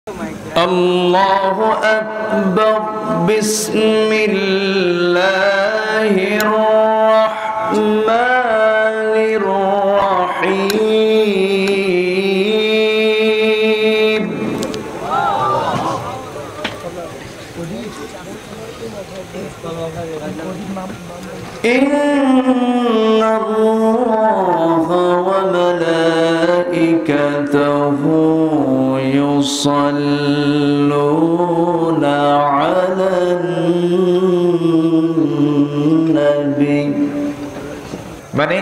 الله أكبر بسم الله الرحمن الرحيم إن الله وملائكته يصلون على النبي মানে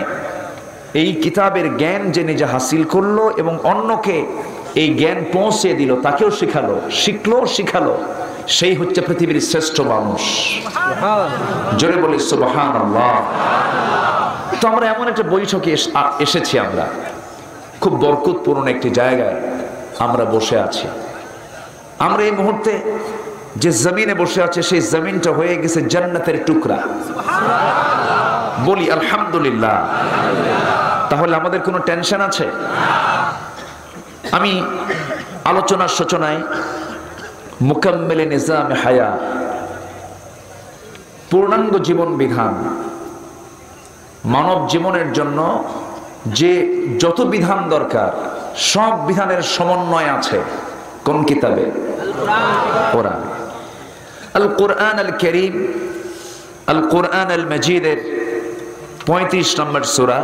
এই কিতাবের জ্ঞান যে নিজে হাসিল করলো এবং অন্যকে এই জ্ঞান পৌঁছে দিল, তাকেও শিখালো, শিখালো, সেই হচ্ছে পৃথিবীর শ্রেষ্ঠ মানুষ। জোরে বলি সুবহানাল্লাহ। তো আমরা এমন একটা বৈঠকে এসেছি, আমরা খুব বরকতপূর্ণ একটি জায়গায় আমরা বসে আছি। আমরা এই মুহূর্তে যে জমিনে বসে আছে সেই জমিনটা হয়ে গেছে জান্নাতের টুকরা। বলি আলহামদুলিল্লাহ। তাহলে আমাদের কোনো টেনশন আছে? আমি আলোচনার সূচনায় মুকাম্মিলে নিজামে হায়া, পূর্ণাঙ্গ জীবন বিধান, মানব জীবনের জন্য যে যত বিধান দরকার সব বিধানের সমন্বয় আছে কোন কিতাবে? কোরআন। আল কোরআন আল কারীম, আল কোরআন আল মাজিদের 35 নম্বর সূরা,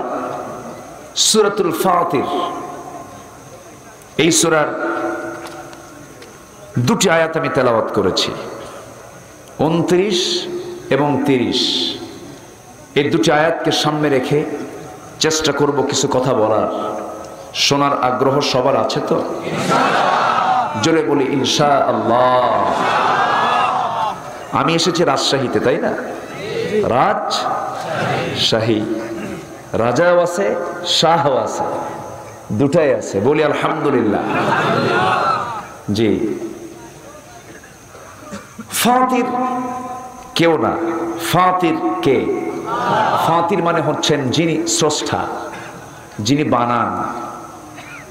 সূরাতুল ফাতির। এই সূরার দুটি আয়াত আমি তেলাওয়াত করেছি, 29 এবং 30। এই দুটি আয়াতকে সামনে রেখে চেষ্টা করব কিছু কথা বলার। শোনার আগ্রহ সবার আছে তো? জোরে বলি ইনশাআল্লাহ। আমি এসেছি রাজশাহীতে, তাই না? রাজশাহী, রাজাও আছে, শাহও আছে, দুটাই আছে। বলি আলহামদুলিল্লাহ। জি, ফাতির কেউ না, ফাতির কে? ফাতির মানে হচ্ছেন যিনি স্রষ্টা, যিনি বানান,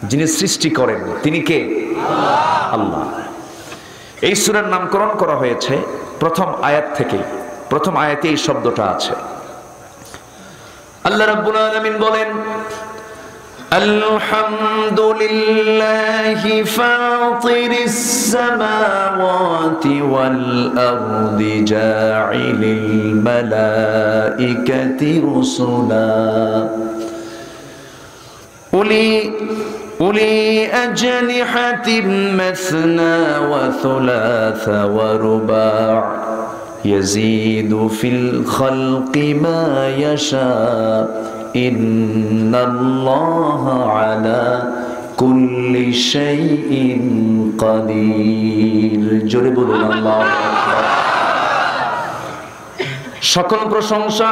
যিনি সৃষ্টি করেন, তিনি কে? আল্লাহ। এই সূরার নামকরণ করা হয়েছে প্রথম আয়াত থেকে। প্রথম আয়াতে এই শব্দটা আছে। আল্লাহ রাব্বুল আলামিন বলেন, আলহামদুলিল্লাহি ফাতিরিস সামাওয়াতি ওয়াল আরদি জাইলিল মালাইকাতি রুসুলা উলি আজনিহাতিন মাসনা ওয়া থুলাথা ওয়া রুবা' ইয়াজিদু ফিল খালকি মা ইয়াশা ইন্নাল্লাহা আলা কুল্লি শাইইন কাদির। জোরে বলুন আল্লাহু আকবার। সকল প্রশংসা,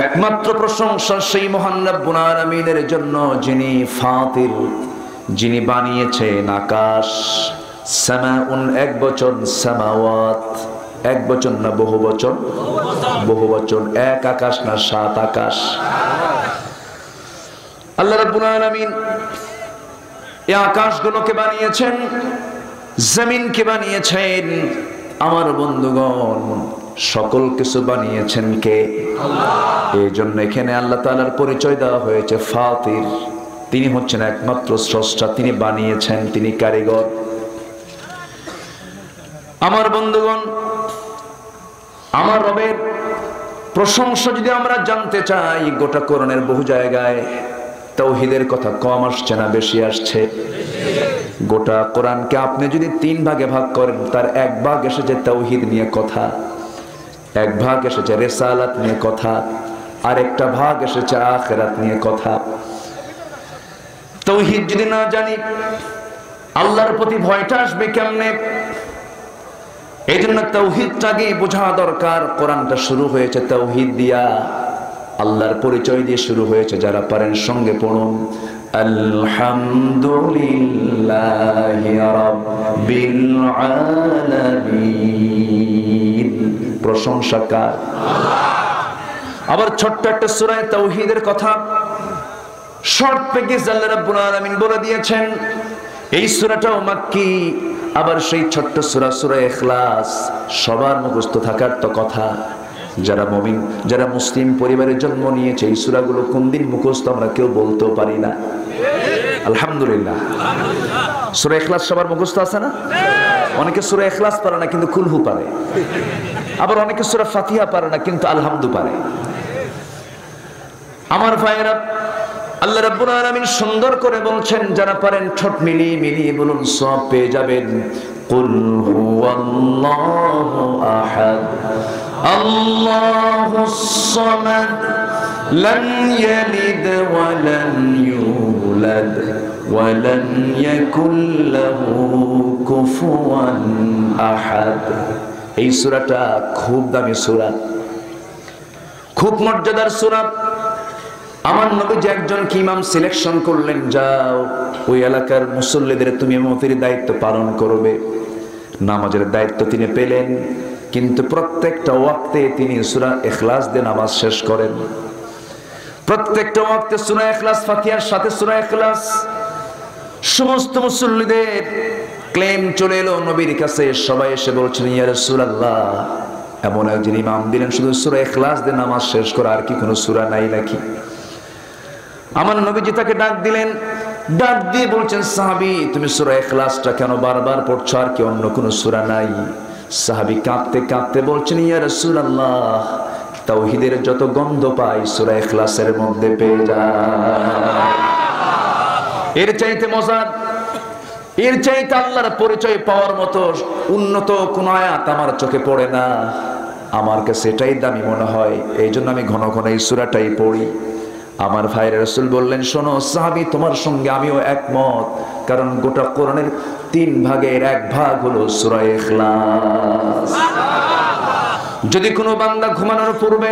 একমাত্র প্রশংসা সেই মহান রব্বুল আলামিনের জন্য যিনি ফাতির, যিনি বানিয়েছেন আকাশ। সামাউন এক বচন, সামাওয়াত এক বচন না বহু বচন? বহু বচন। এক আকাশ না 7 আকাশ? আল্লাহ রাব্বুল আলামিন এই আকাশগুলোকে বানিয়েছেন, জমিনকে বানিয়েছেন। আমার বন্ধুগণ, সকল কিছু বানিয়েছেন কে? আল্লাহ। এই জন্য এখানে আল্লাহ তাআলার পরিচয় দেওয়া হয়েছে ফাতির। তিনি হচ্ছেন একমাত্র স্রষ্টা, তিনি বানিয়েছেন, তিনি কারিগর। আমার বন্ধুগণ, আমার রবের প্রশংসা যদি আমরা জানতে চাই, গোটা কোরআনের বহু জায়গায় তাওহীদের কথা কম আসছে না বেশি আসছে? গোটা কোরআনকে আপনি যদি 3 ভাগে ভাগ করেন, তার 1 ভাগ এসেছে তাওহীদ নিয়ে কথা, 1 ভাগ এসেছে রিসালাত নিয়ে কথা, আর একটা ভাগ এসেছে আখিরাত নিয়ে কথা। তাওহীদ যদি না জানি, আল্লাহর প্রতি ভয়টা আসবে কেমনে? এই জন্য তাওহীদটাকে বোঝা দরকার। কোরআনটা শুরু হয়েছে তাওহীদ দিয়া, আল্লাহর পরিচয় দিয়ে শুরু হয়েছে। যারা পারেন সঙ্গে পড়ুন, আলহামদুলিল্লাহি রাব্বিল আলামিন। প্রশংসা কার? আল্লাহ। আবার ছোট্ট একটা সূরা তাওহীদের কথা শর্ট প্যাকেজ আল্লাহ রাব্বুল আলামিন বলে দিয়েছেন, এই সূরাটাও মাক্কি, আবার সেই ছোট্ট সূরা সূরা ইখলাস সবার মুখস্থ থাকার তো কথা। যারা মুমিন, যারা মুসলিম পরিবারে জন্ম নিয়েছে, এই সূরাগুলো কোন দিন মুখস্থ আমরা কেউ বলতেও পারি না। আলহামদুলিল্লাহ। সূরা ইখলাস সবার মুখস্থ আছে না? অনেকে সূরা ইখলাস পারে না কিন্তু কুলহু পারে, আবার অনেকে সূরা ফাতিহা পারে না কিন্তু আলহামদু পারে। আমার ভাইয়েরা, আল্লাহ রাব্বুল আলামিন সুন্দর করে বলছেন, যারা পারেন ঠোঁট মিলিয়ে মিলিয়ে বলুন, সওয়াব পেয়ে যাবেন। কুল হুয়াল্লাহু আহাদ আল্লাহুস সামাদ লাম ইয়ালিদ ওয়া লাম ইউলাদ ওয়া লাম ইয়াকুল লাহু কুফুয়ান আহাদ। এই সূরাটা খুব দামি সূরা, খুব মর্যাদার সূরা। আমার নবী যে একজনকে ইমাম সিলেকশন করলেন, যাও ওই এলাকার মুসল্লিদের তুমি ইমামতির দায়িত্ব পালন করবে। নামাজের দায়িত্ব তিনি পেলেন, কিন্তু প্রত্যেকটা ওয়াক্তে তিনি সূরা ইখলাস দিয়ে নামাজ শেষ করেন। প্রত্যেকটা ওয়াক্তে সূরা ইখলাস, ফাতিহার সাথে সূরা ইখলাস। সমস্ত মুসল্লিদের ক্লেম চলে এলো নবীর কাছে, সবাই এসে বলছেন, ইয়া রাসূলুল্লাহ, এমন একজন ইমাম দিলেন শুধু সূরা ইখলাস দিয়ে নামাজ শেষ করা, আর কি কোনো সূরা নাই নাকি? আমার নবীজি তাকে ডাক দিলেন, ডাক দিয়ে বলছেন, সাহাবী তুমি সূরা ইখলাসটা কেন বারবার পড়ছো, আর কি অন্য কোনো সূরা নাই? সাহাবী কাঁদতে কাঁদতে বলছেন, ইয়া রাসূলুল্লাহ, তাওহীদের যত গন্ধ পাই সূরা ইখলাসের মধ্যে পেয়ে যায়। এর চাইতে মজার, এর চাইতে আল্লাহর পরিচয় পাওয়ার মতো উন্নত কোন আয়াত আমার চোখে পড়ে না। আমার কাছে এটাই দামি মনে হয়, এই জন্য আমি ঘন ঘন এই সূরাটাই পড়ি। আমার ভাইয়ের রাসূল বললেন, শোনো সাহাবী, তোমার সঙ্গে আমিও একমত, কারণ গোটা কোরআনের 3 ভাগের 1 ভাগ হলো সূরা ইখলাস। যদি কোনো বান্দা ঘুমানোর পূর্বে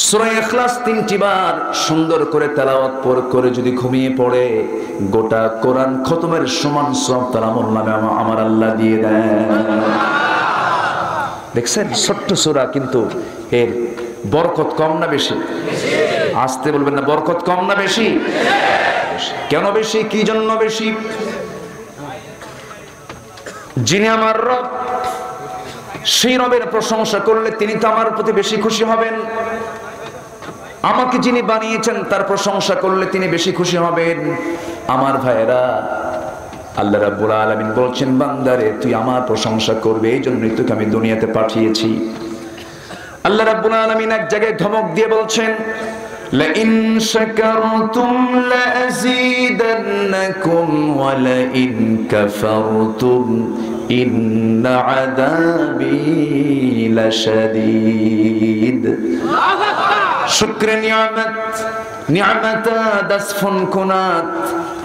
সূরা ইখলাস 3টি বার সুন্দর করে তেলাওয়াত করে যদি ঘুমিয়ে পড়ে, গোটা কোরআন খতমের সমান সওয়াব তার আমলনামে আমার আল্লাহ দিয়ে দেন। দেখছেন, ছোট্ট সূরা কিন্তু এর বরকত কম না বেশি? আসতে বলবেন না, বরকত কম না বেশি? কেন বেশি? কি জন্য বেশি? যিনি আমার রব, সেই রবের প্রশংসা করলে তিনি তো আমার প্রতি বেশি খুশি হবেন। আমাকে যিনি বানিয়েছেন তার প্রশংসা করলে তিনি বেশি খুশি হবেন। আমার ভাইয়েরা, আল্লাহ রাব্বুল আলামিন বলছেন, বান্দারে তুই আমার প্রশংসা করবে, এই জন্যই তোকে আমি দুনিয়াতে পাঠিয়েছি। আল্লাহ রাব্বুল আলামিন এক জায়গায় ধমক দিয়ে বলছেন, লাইন শাকারতুম লাযীদান্নাকুম ওয়া লাইন কাফারতুম ইন্না আযাবী লাশাদীদ। শুকরে নিয়ামত, নিয়ামতাত দাসফুন কুনাত,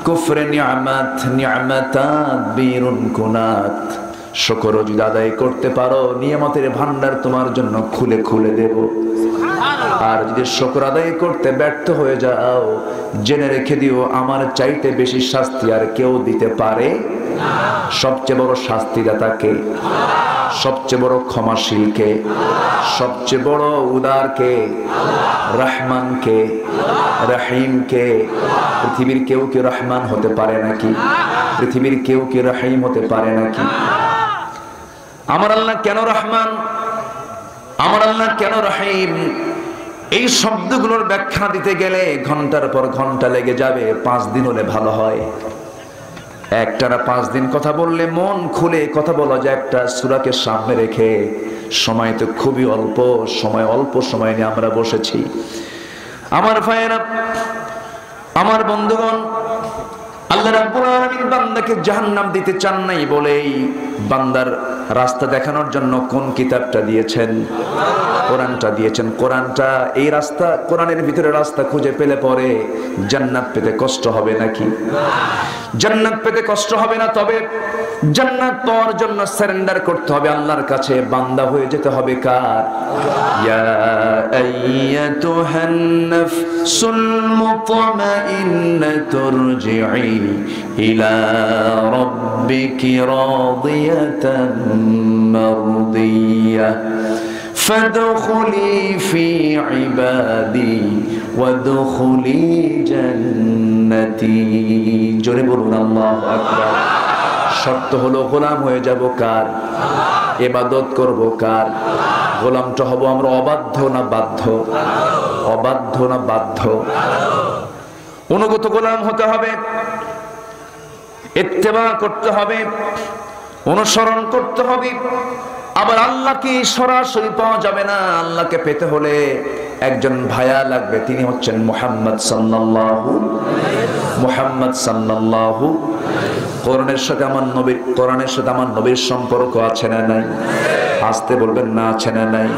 কুফরে নিয়ামত, নিয়ামতাত বীরুন কুনাত। শুকর যদি আদায় করতে পারো, নিয়ামতের ভান্ডার তোমার জন্য খুলে খুলে দেব। আর যদি শুকর আদায় করতে ব্যর্থ হয়ে যাও, জেনে রেখে দিও, আমার চাইতে বেশি শাস্তি আর কেউ দিতে পারে না। সবচেয়ে বড় শাস্তিদাতা কে? সবচেয়ে বড় ক্ষমাশীল কে? সবচেয়ে বড় উদার কে? রহমান কে? রহিম কে? পৃথিবীর কেউ কি রহমান হতে পারে নাকি? পৃথিবীর কেউ কি রহিম হতে পারে নাকি? আমার আল্লাহ কেন রহমান, আমার আল্লাহ কেন রহিম, এই শব্দগুলোর ব্যাখ্যা দিতে গেলে ঘন্টার পর ঘন্টা লেগে যাবে। 5 দিন হলে ভালো হয়। একটানা 5 দিন কথা বললে মন খুলে কথা বলা যায় একটা সূরাকে সামনে রেখে। সময় তো খুবই অল্প সময়, অল্প সময় নিয়ে আমরা বসেছি। আমার ভাইয়েরা, আমার বন্ধুগণ, আল্লাহ রাব্বুল আলামিন বান্দাকে জাহান্নাম দিতে চান নাই বলেই বান্দার রাস্তা দেখানোর জন্য কোন কিতাবটা দিয়েছেন? কোরআনটা দিয়েছেন। কোরআনটা, এই রাস্তা, কোরআনের ভিতরে রাস্তা খুঁজে পেলে পরে জান্নাত পেতে কষ্ট হবে নাকি? জান্নাত পেতে কষ্ট হবে না। তবে জান্নাত পাওয়ার জন্য সারেন্ডার করতে হবে আল্লাহর কাছে, বান্দা হয়ে যেতে হবে কার? ইয়া আইয়াতুহান নাফসুল মুতমাইন্নাতু ইরজিই ইলা রাব্বিকি রাদিয়াতান মারদিয়াহ ফাদখুলি ফি ইবাদি ওয়াদখুলি জান্নাতি। জোরে বলুন আল্লাহু আকবার। শর্ত হলো গোলাম হয়ে যাব কার? ইবাদত করব কার? গোলামটা হব আমরা অবাধ্য না বাধ্য? অবাধ্য না বাধ্য? অনুগত গোলাম হতে হবে, ইত্তেবা করতে হবে, অনুসরণ করতে হবে। আবার আল্লাহকে সরাসরি পাওয়া যাবে না, আল্লাহকে পেতে হলে একজন ভায়া লাগবে, তিনি হচ্ছেন মুহাম্মদ সাল্লাল্লাহু কোরআনের সাথে আমার নবীর সম্পর্ক আছে না নাই? আসতে বলবেন না, আছে না নাই?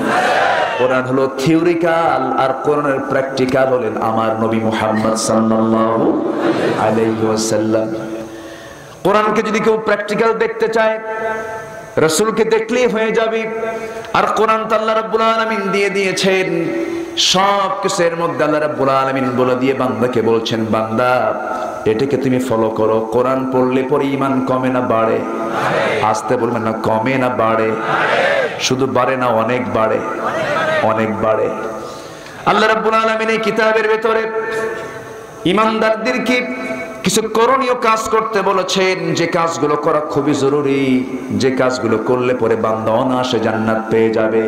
কোরআন হলো থিওরিক্যাল আর কোরআনের প্র্যাকটিক্যাল হলেন আমার নবী মুহাম্মদ সাল্লাল্লাহু আলাইহি ওয়াসাল্লাম। কোরআনকে যদি কেউ প্র্যাকটিক্যাল দেখতে চায়, রাসূলকে দেখলেই হয়ে যাবে। আর কোরআন তো আল্লাহ রাব্বুল আলামিন দিয়ে দিয়েছেন, সব কিছুর মধ্যে আল্লাহ রাব্বুল আলামিন বলে দিয়ে বান্দাকে বলছেন, বান্দা এটাকে তুমি ফলো করো। কোরআন পড়লে পরে ঈমান কমে না বাড়ে? আসতে বলবেন না, কমে না বাড়ে? শুধু বাড়ে না, অনেক বাড়ে, অনেক বাড়ে। আল্লাহ রাব্বুল আলামিন এই কিতাবের ভিতরে ঈমানদারদেরকে কিছু করণীয় কাজ করতে বলেছেন, যে কাজগুলো করা খুবই জরুরি, যে কাজগুলো করলে পরে বান্দা অনায়াসে জান্নাত পেয়ে যাবে।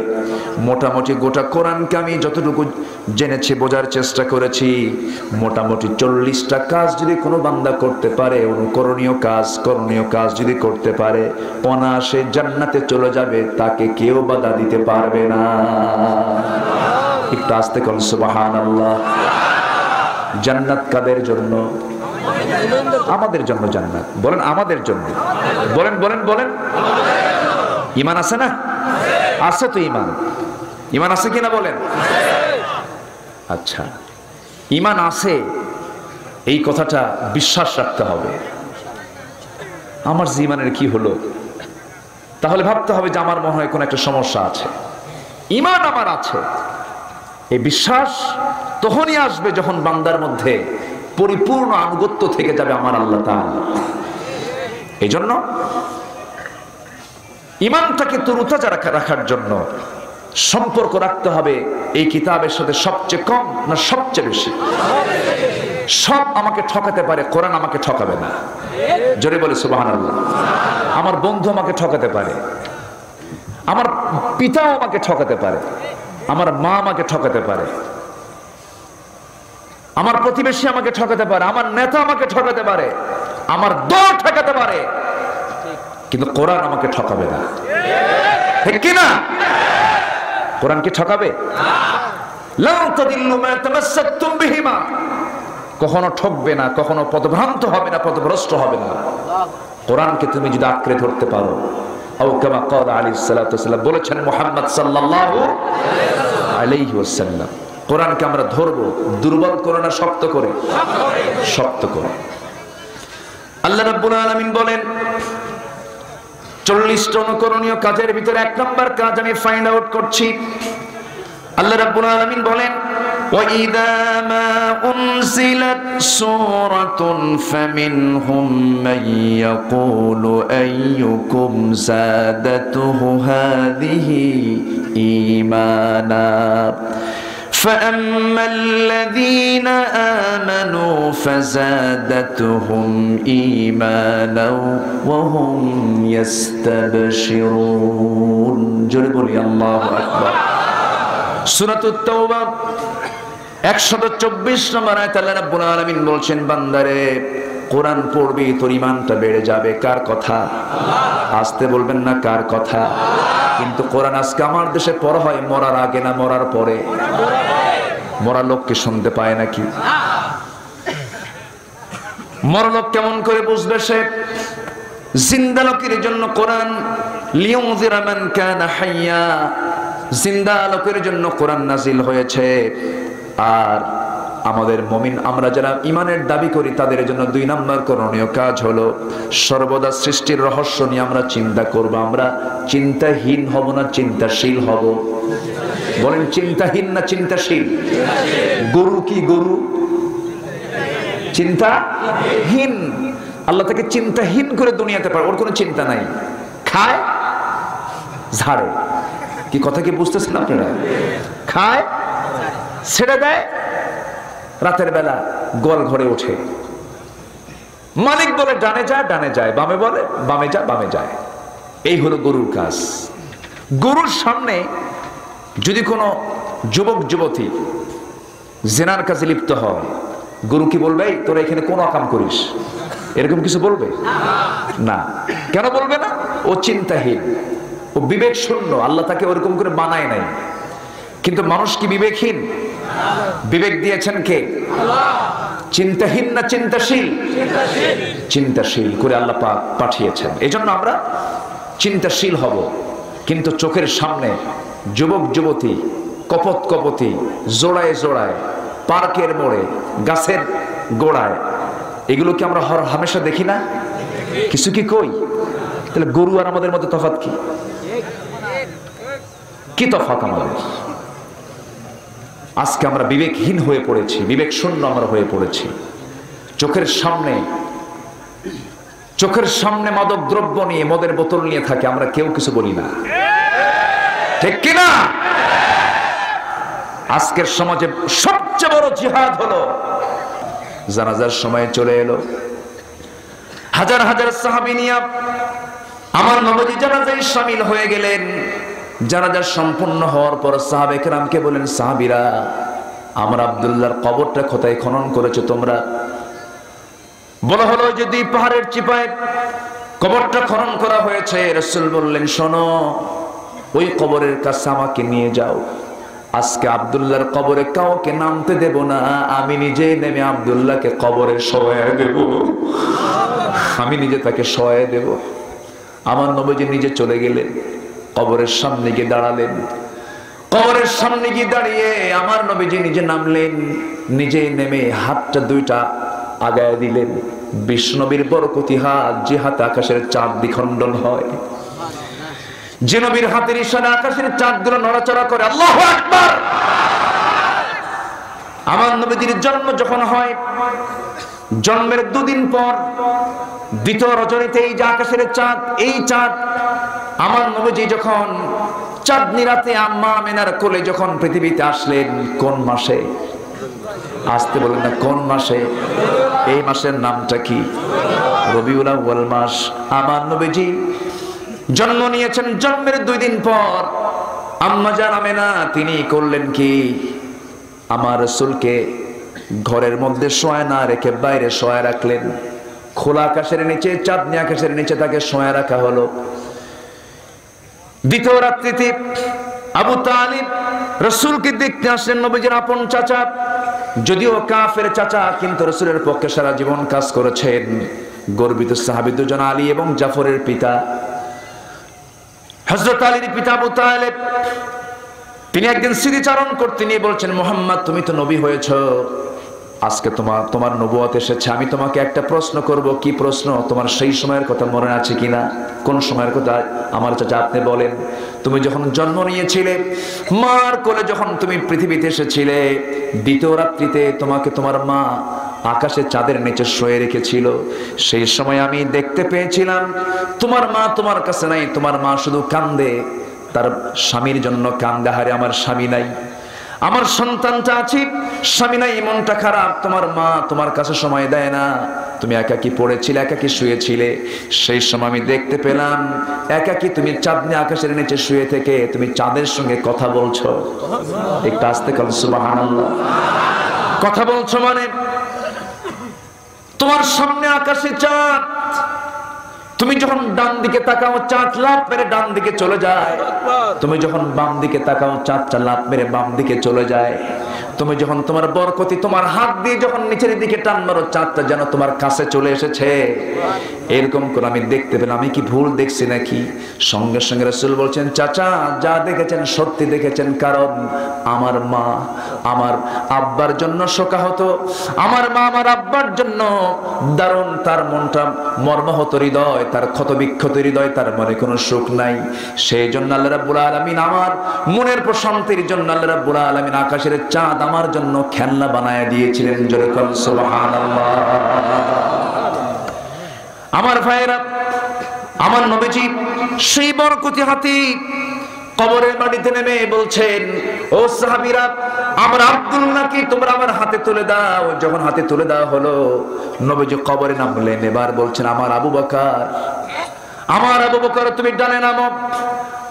মোটামুটি গোটা কোরআনকে আমি যতটুকু জেনেছি, বোঝার চেষ্টা করেছি, মোটামুটি 40টা কাজ যদি কোনো বান্দা করতে পারে, অনুকরণীয় কাজ যদি করতে পারে, অনায়াসে জান্নাতে চলে যাবে, তাকে কেউ বাধা দিতে পারবে না। একটু আস্তে করুন সুবহানাল্লাহ। জান্নাত কাদের জন্য? আমাদের জন্য জান্নাত। বলেন আমাদের জন্য। বলেন বলেন বলেন। ঈমান আছে না? আছে তো ঈমান। ঈমান আছে কিনা বলেন? আচ্ছা, ঈমান আছে, এই কথাটা বিশ্বাস রাখতে হবে। আমার জীবনের কি হলো? তাহলে ভাবতে হবে যে আমার মনে হয় কোনো একটা সমস্যা আছে। ঈমান আমার আছে, এই বিশ্বাস তখনই আসবে যখন বান্দার মধ্যে পরিপূর্ণ আনুগত্য থেকে যাবে আমার আল্লাহ তাআলা। এই জন্য ঈমানটাকে তরুতাজা রাখার জন্য সম্পর্ক রাখতে হবে এই কিতাবের সাথে সবচেয়ে কম না সবচেয়ে বেশি? সব আমাকে ঠকাতে পারে, কোরআন আমাকে ঠকাবে না। জোরে বলে সুবহানাল্লাহ। আমার বন্ধু আমাকে ঠকাতে পারে, আমার পিতাও আমাকে ঠকাতে পারে, আমার মা আমাকে ঠকাতে পারে, আমার প্রতিবেশী আমাকে ঠকাতে পারে, আমার নেতা আমাকে ঠকাতে পারে, আমার দল ঠকাতে পারে, কিন্তু কোরআন আমাকে ঠকাবে না। ঠিক কি না? কোরআন কি ঠকাবে? লা তাদিল্লু মা তামাসসাকতুম বিহিমা। কখনো ঠকবে না, কখনো পথভ্রান্ত হবে না, পথভ্রষ্ট হবে না। কোরআনকে তুমি যদি আঁকড়ে ধরতে পারো, আও কামা ক্বালা আলাইহিস সালাতু ওয়াসসালাম, বলেছেন মুহাম্মদ সাল্লাল্লাহু আলাইহি ওয়াসাল্লাম, কোরআনকে আমরা ধরবো, দুর্বল করে না, শক্ত করে, শক্ত করে। আল্লাহ রাব্বুল আলামিন বলেন 40টা অনুকরণীয় কাজের ভিতরে 1 নম্বর কাজ আমি ফাইন্ড আউট করছি। আল্লাহ রাব্বুল আলামিন বলেন, وَإِذَا مَا أُنْزِلَتْ سُورَةٌ فَمِنْهُمْ مَنْ يَقُولُ أَيُّكُمْ زَادَتْهُ هَذِهِ إِيمَانًا فَأَمَّا الَّذِينَ آمَنُوا فَزَادَتْهُمْ إِيمَانًا وَهُمْ يَسْتَبْشِرُونَ। জোরে বলি আল্লাহু আকবার। সূরাতুত তাওবা 124 নম্বর আয়াত আল্লাহ রাব্বুল আলামিন বলছেন, বান্দারে কোরআন পড়বি তোর ঈমানটা বেড়ে যাবে। কার কথা? আসতে বলবেন না, কার কথা? কিন্তু কোরআন আজকে আমার দেশে পড়া হয় মরার আগে না মরার পরে? মরা লোককে শুনতে পায় নাকি? মরা লোক কেমন করে বুঝবে সে? জিন্দা লোকের জন্য কোরআন, লিউযিরা মান কানা হাইয়া, জিন্দা লোকের জন্য কোরআন নাজিল হয়েছে। আর আমাদের মুমিন, আমরা যারা ঈমানের দাবি করি, তাদের জন্য 2 নম্বর করণীয় কাজ হলো সর্বদা সৃষ্টির রহস্য নিয়ে আমরা চিন্তা করব। আমরা চিন্তাহীন হব না, চিন্তাশীল হব। বলেন চিন্তাহীন না চিন্তাশীল? গরু কি গরু? চিন্তাহীন। আল্লাহ তাকে চিন্তাহীন করে দুনিয়াতে পারে, ওর কোনো চিন্তা নাই, খায় ঝাড়ে। কি কথা কি বুঝতেছেন আপনারা? খায়, ছেড়ে দেয়, রাতের বেলা গোয়াল ঘরে ওঠে, মালিক বলে ডানে যায় ডানে যায়, বামে বলে বামে যা বামে যায়। এই হলো গরুর কাজ। গরুর সামনে যদি কোনো যুবক যুবতী জেনার কাজে লিপ্ত হয়, গরু কি বলবে তোরা এখানে কোন কাম করিস? এরকম কিছু বলবে না। কেন বলবে না? ও চিন্তাহীন, ও বিবেক শূন্য, আল্লাহ তাকে ওরকম করে বানায় নাই। কিন্তু মানুষ কি বিবেকহীন? বিবেক দিয়েছেন কে? চিন্তাহীন না চিন্তাশীল? চিন্তাশীল করে আল্লাহ পাক পাঠিয়েছেন। এজন্য আমরা চিন্তাশীল হব। কিন্তু চোখের সামনে যুবক যুবতী কপত কপতি জোড়ায় জোড়ায়, পার্কের মোড়ে, গাছের গোড়ায়, এগুলো কি আমরা হামেশা দেখি না? কিছু কি কই? তাহলে গরু আর আমাদের মধ্যে তফাৎ কি? কি তফাৎ আমাদের? আজকে আমরা বিবেকহীন হয়ে পড়েছি, বিবেক শূন্য আমরা হয়ে পড়েছি। চোখের সামনে মাদক দ্রব্য নিয়ে, মদের বোতল নিয়ে থাকে, আমরা কেউ কিছু বলি না, ঠিক কিনা? আজকের সমাজে সবচেয়ে বড় জিহাদ হলো জানাজার সময় চলে এলো, হাজার হাজার সাহাবী নিয়ে আমার নবী জানাজায় শামিল হয়ে গেলেন। জানাজা সম্পূর্ণ হওয়ার পর সাহাবে কেরামকে বলেন, সাহাবীরা, আমার আব্দুল্লাহর কবরটা কোথায় খনন করেছো তোমরা? বলা হলো যে দুই পাহাড়ের চিপায় কবরটা খনন করা হয়েছে। রাসূল বললেন, শোনো, ওই কবরের কাছে আমাকে নিয়ে যাও। আজকে আব্দুল্লাহর কবরে কাউকে নামতে দেব না, আমি নিজে নেমে আব্দুল্লাহকে কবরে শোয়ায় দেব, আমি নিজে তাকে শোয়ায় দেব। আমার নবীজি নিজে চলে গেলেন, কবরের সামনে গিয়ে দাঁড়ালেন। কবরের সামনে গিয়ে দাঁড়িয়ে আমার নবীজি নিজে নামলেন, নিজে নেমে হাতটা দুইটা আগায় দিলেন। বিষ্ণবীর বরকতি হাত, যে হাতে আকাশের চাঁদ দ্বিখণ্ডন হয়, যে নবীর হাতের ইশারায় আকাশের চাঁদগুলো নড়াচড়া করে। আল্লাহু আকবার। আমার নবীজির জন্ম যখন হয়, জন্মের দুদিন পর দ্বিতীয় রজনীতে এই যে আকাশের চাঁদ, এই চাঁদ আমার নবীজি যখন চাঁদনি রাতে আম্মা আমিনার কোলে যখন পৃথিবীতে আসলেন, কোন মাসে? আসতে বলেন না, কোন মাসে? এই মাসের নামটা কি? রবিউল আউয়াল মাস। আমার নবীজি জন্ম নিয়েছেন, জন্মের 2 দিন পর আম্মা জান আমেনা তিনি করলেন কি, আমার রাসূলকে ঘরের মধ্যে শোয়া না রেখে বাইরে শোয়া রাখলেন। খোলা আকাশের নিচে, চাঁদনি আকাশের নিচে তাকে শোয়া রাখা হলো। দ্বিতীয় রাত্রিতে আবু তালিব রাসূলকে দেখতে আসলেন, নবীজির আপন চাচা, যদিও কাফের চাচা, কিন্তু রাসূলের পক্ষে সারা জীবন কাজ করেছেন। গর্বিত সাহাবী দুজন, আলী এবং জাফরের পিতা। হযরত আলীর পিতা আবু তালেব তিনি একদিন স্মৃতিচারণ করতে নিয়ে বলছেন, মুহাম্মদ, তুমি তো নবী হয়েছো, আজকে তোমার নবুয়ত এসেছে, আমি তোমাকে একটা প্রশ্ন করব। কি প্রশ্ন? তোমার সেই সময়ের কথা মনে আছে কিনা? কোন সময়ের কথা আমার চাচা আপনি বলেন। তুমি যখন জন্ম নিয়েছিলে, মার কোলে যখন তুমি পৃথিবীতে এসেছিলে, দ্বিতীয় রাত্রিতে তোমাকে তোমার মা আকাশে চাঁদের নিচে শুয়ে রেখেছিল। সেই সময় আমি দেখতে পেয়েছিলাম তোমার মা তোমার কাছে নাই, তোমার মা শুধু কান্দে, তার স্বামীর জন্য কান্দে। হারে আমার স্বামী নাই, আমার সন্তানটা আছে, স্বামী নাই, মনটা খারাপ, তোমার মা তোমার কাছে সময় দেয় না, তুমি একাকী পড়েছিলে, একাকী শুয়েছিলে। সেই সময় আমি দেখতে পেলাম একাকী তুমি চাঁদনি আকাশের নিচে শুয়ে থেকে তুমি চাঁদের সঙ্গে কথা বলছো। একটু আস্তে বল সুবহানাল্লাহ। কথা বলছো মানে তোমার সামনে আকাশে চাঁদ, তুমি যখন ডান দিকে তাকাও চাঁদ লাফ মেরে ডান দিকে চলে যায়, তুমি যখন বাম দিকে তাকাও চাঁদটা লাফ মেরে বাম দিকে চলে যায়। তুমি যখন তোমার বরকতি তোমার হাত দিয়ে যখন নিচের দিকে টান মারো, চাঁদটা যেন তোমার কাছে চলে এসেছে। এরকম করে আমি দেখতে পেলাম। আমি কি ভুল দেখছি নাকি? সঙ্গে সঙ্গে রাসূল বলছেন, চাচা যা দেখেছেন সত্যি দেখেছেন, কারণ আমার মা আমার আব্বার জন্য শোকাহত, আমার মা আমার আব্বার জন্য দারুণ, তার মনটা মর্মাহত হৃদয়, তার ক্ষত বিক্ষত হৃদয়, তার মনে কোনো সুখ নাই। সেই জন্য আল্লাহ রাব্বুল আলামিন আমার মনের প্রশান্তির জন্য আল্লাহ রাব্বুল আলামিন আকাশের চাঁদ আমার জন্য খেলনা বানায় দিয়েছিলেন। জোরে বলেন সুবহানাল্লাহ। আমার ভাইরা, আমার নবীজি সেই বরকতি হাতে কবরের মাটিতে নেমে বলছেন, ও সাহাবীরা, আমার আব্দুল্লাহকে তোমরা আমার হাতে তুলে দাও। যখন হাতে তুলে দেওয়া হলো, নবীজি কবরে নামলেন। এবার বলছেন, আমার আবু বকর তুমি ডানে নামো,